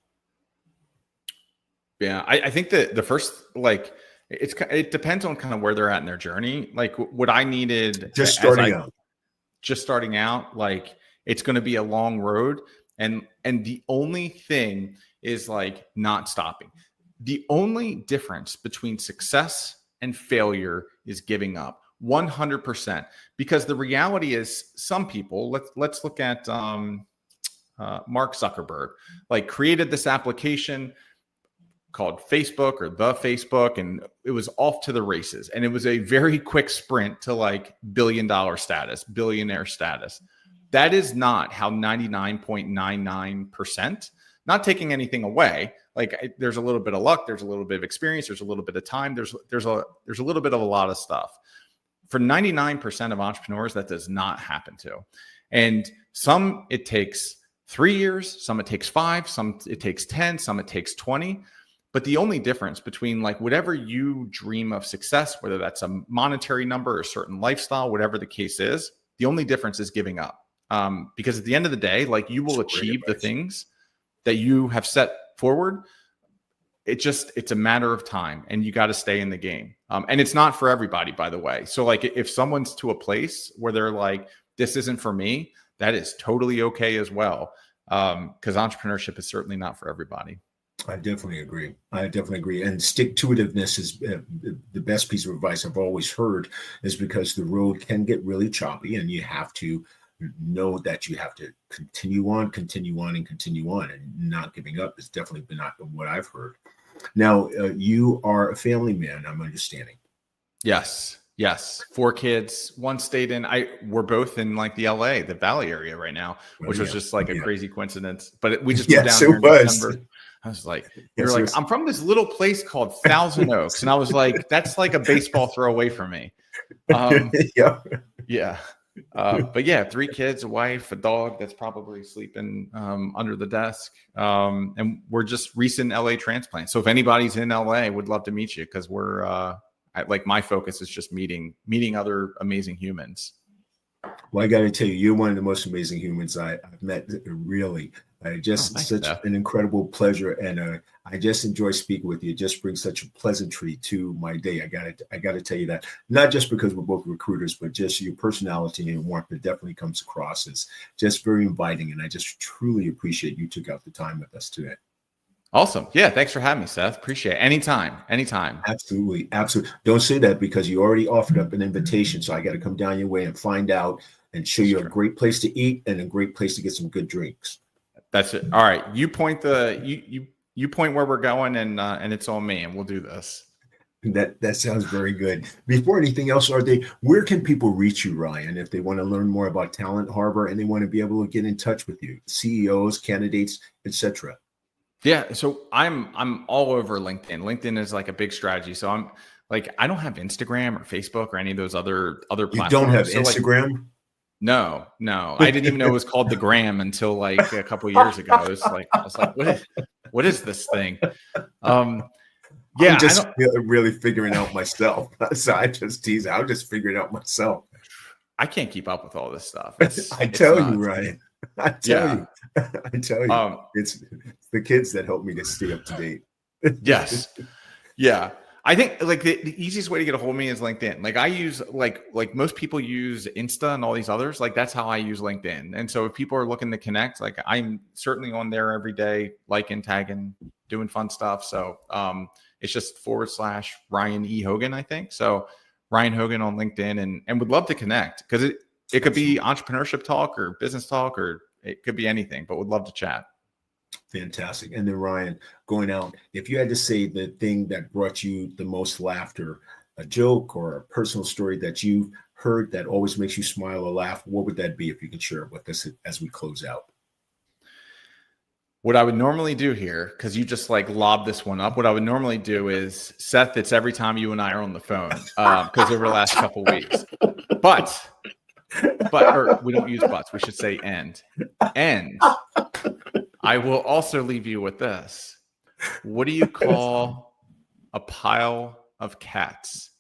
[SPEAKER 2] Yeah, I think that the first, like, it depends on kind of where they're at in their journey. Like, what I needed
[SPEAKER 1] just starting out,
[SPEAKER 2] like, it's going to be a long road. And the only thing is, like, not stopping. The only difference between success and failure is giving up 100%. Because the reality is, some people, let's look at Mark Zuckerberg, like, created this application called Facebook, or the Facebook, and it was off to the races. And it was a very quick sprint to like billionaire status. That is not how 99.99%, not taking anything away. Like, there's a little bit of luck, there's a little bit of experience, there's a little bit of time, there's a little bit of a lot of stuff. For 99% of entrepreneurs, that does not happen to. And some it takes 3 years, some it takes 5, some it takes 10, some it takes 20. But the only difference between, like, whatever you dream of success, whether that's a monetary number or a certain lifestyle, whatever the case is, the only difference is giving up. Because at the end of the day, like, you will achieve the things that you have set forward it's a matter of time, and you got to stay in the game. And it's not for everybody, by the way. So like if someone's to a place where they're like, this isn't for me, that is totally okay as well. Because entrepreneurship is certainly not for everybody.
[SPEAKER 1] I definitely agree. And stick-to-itiveness is the best piece of advice I've always heard, is because the road can get really choppy, and you have to know that you have to continue on, and not giving up is definitely been not what I've heard. Now, you are a family man, I'm understanding.
[SPEAKER 2] Yes. 4 kids, one stayed in, we're both in like the LA, the Valley area right now, which was just like a crazy coincidence, but we just moved down here in December. I was like, you're like, I'm from this little place called Thousand Oaks. And I was like, that's like a baseball throw away from me. Yeah. But yeah, 3 kids, a wife, a dog that's probably sleeping under the desk. And we're just recent LA transplants. So if anybody's in LA, would love to meet you, because we're like my focus is just meeting other amazing humans.
[SPEAKER 1] Well, I got to tell you, you're one of the most amazing humans I've met. Really, such an incredible pleasure, and I just enjoy speaking with you. It just brings such a pleasantry to my day. I got to tell you that, not just because we're both recruiters, but just your personality and warmth that definitely comes across as just very inviting. And I just truly appreciate you took out the time with us today.
[SPEAKER 2] Awesome. Yeah. Thanks for having me, Seth. Appreciate it. Anytime.
[SPEAKER 1] Absolutely. Don't say that, because you already offered up an invitation. So I got to come down your way and find out and show you a great place to eat and a great place to get some good drinks.
[SPEAKER 2] That's it. All right. You point you point where we're going, and it's on me, and we'll do this.
[SPEAKER 1] That sounds very good. Before anything else, where can people reach you, Ryan, if they want to learn more about Talent Harbor and they want to be able to get in touch with you, CEOs, candidates, etc.?
[SPEAKER 2] Yeah. So I'm all over LinkedIn. LinkedIn is like a big strategy. So I'm like, I don't have Instagram or Facebook or any of those other platforms.
[SPEAKER 1] You don't have Instagram?
[SPEAKER 2] No. I didn't even know it was called the Gram until like a couple of years ago. I was like, what is this thing?
[SPEAKER 1] I'm just really figuring out myself. So I just tease. I'm just figuring out myself.
[SPEAKER 2] I can't keep up with all this stuff.
[SPEAKER 1] I tell you, Ryan. I tell you, it's the kids that help me to stay up to date.
[SPEAKER 2] Yes. Yeah. I think like the easiest way to get a hold of me is LinkedIn. Like I use like most people use Insta and all these others. Like that's how I use LinkedIn. And so if people are looking to connect, like I'm certainly on there every day, liking, tagging, doing fun stuff. So it's just / Ryan E. Hogan, I think. So Ryan Hogan on LinkedIn, and would love to connect, because it could be entrepreneurship talk or business talk, or it could be anything, but would love to chat.
[SPEAKER 1] Fantastic. And then Ryan, going out, if you had to say the thing that brought you the most laughter, a joke or a personal story that you've heard that always makes you smile or laugh, what would that be, if you could share it with us as we close out?
[SPEAKER 2] What I would normally do here, because you just like lobbed this one up, what I would normally do is, Seth, it's every time you and I are on the phone, because over the last couple of weeks. But or we don't use buts. We should say and. And I will also leave you with this. What do you call a pile of cats?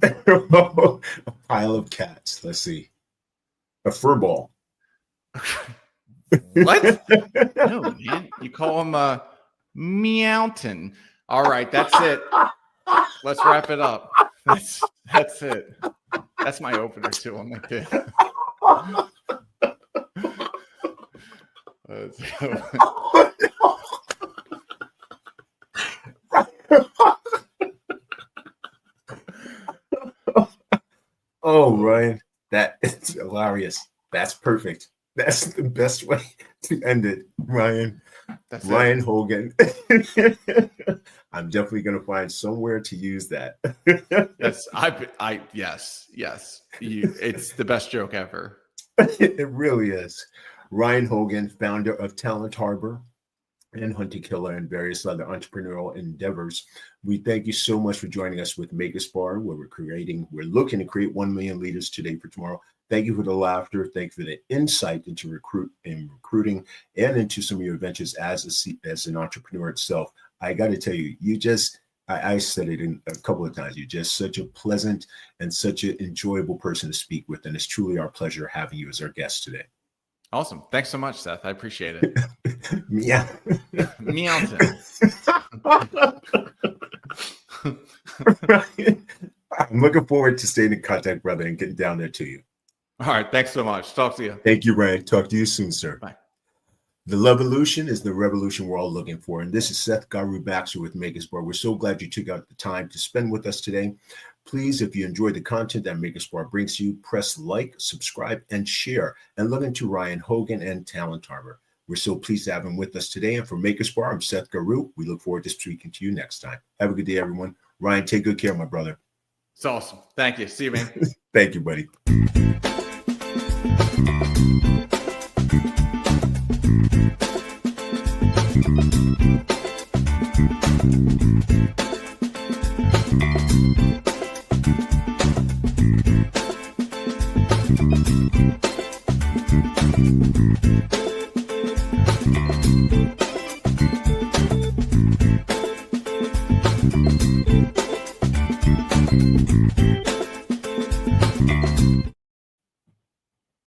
[SPEAKER 1] A pile of cats. Let's see. A fur ball.
[SPEAKER 2] What? No, man. You call them a meowton. All right, that's it. Let's wrap it up. That's it. That's my opener too on LinkedIn.
[SPEAKER 1] Oh, Ryan, that is hilarious. That's perfect. That's the best way to end it, Ryan.
[SPEAKER 2] That's
[SPEAKER 1] Ryan Hogan. I'm definitely going to find somewhere to use that.
[SPEAKER 2] Yes. It's the best joke ever.
[SPEAKER 1] It really is. Ryan Hogan, founder of Talent Harbor and Hunting Killer and various other entrepreneurial endeavors. We thank you so much for joining us with Make Us Bar, where we're looking to create 1 million leaders today for tomorrow. Thank you for the laughter. Thank you for the insight into recruiting and into some of your adventures as an entrepreneur itself. I got to tell you, I said it a couple of times. You're just such a pleasant and such an enjoyable person to speak with. And it's truly our pleasure having you as our guest today.
[SPEAKER 2] Awesome. Thanks so much, Seth. I appreciate it.
[SPEAKER 1] Yeah.
[SPEAKER 2] Meowton.
[SPEAKER 1] I'm looking forward to staying in contact, brother, and getting down there to you.
[SPEAKER 2] All right. Thanks so much. Talk to you.
[SPEAKER 1] Thank you, Ryan. Talk to you soon, sir.
[SPEAKER 2] Bye.
[SPEAKER 1] The Levolution is the revolution we're all looking for. And this is Seth Garu-Baxter with Makerspar. We're so glad you took out the time to spend with us today. Please, if you enjoyed the content that Makerspar brings you, press like, subscribe, and share. And look into Ryan Hogan and Talent Harbor. We're so pleased to have him with us today. And for Makerspar, I'm Seth Garu. We look forward to speaking to you next time. Have a good day, everyone. Ryan, take good care, my brother.
[SPEAKER 2] It's awesome. Thank you. See you, man.
[SPEAKER 1] Thank you, buddy.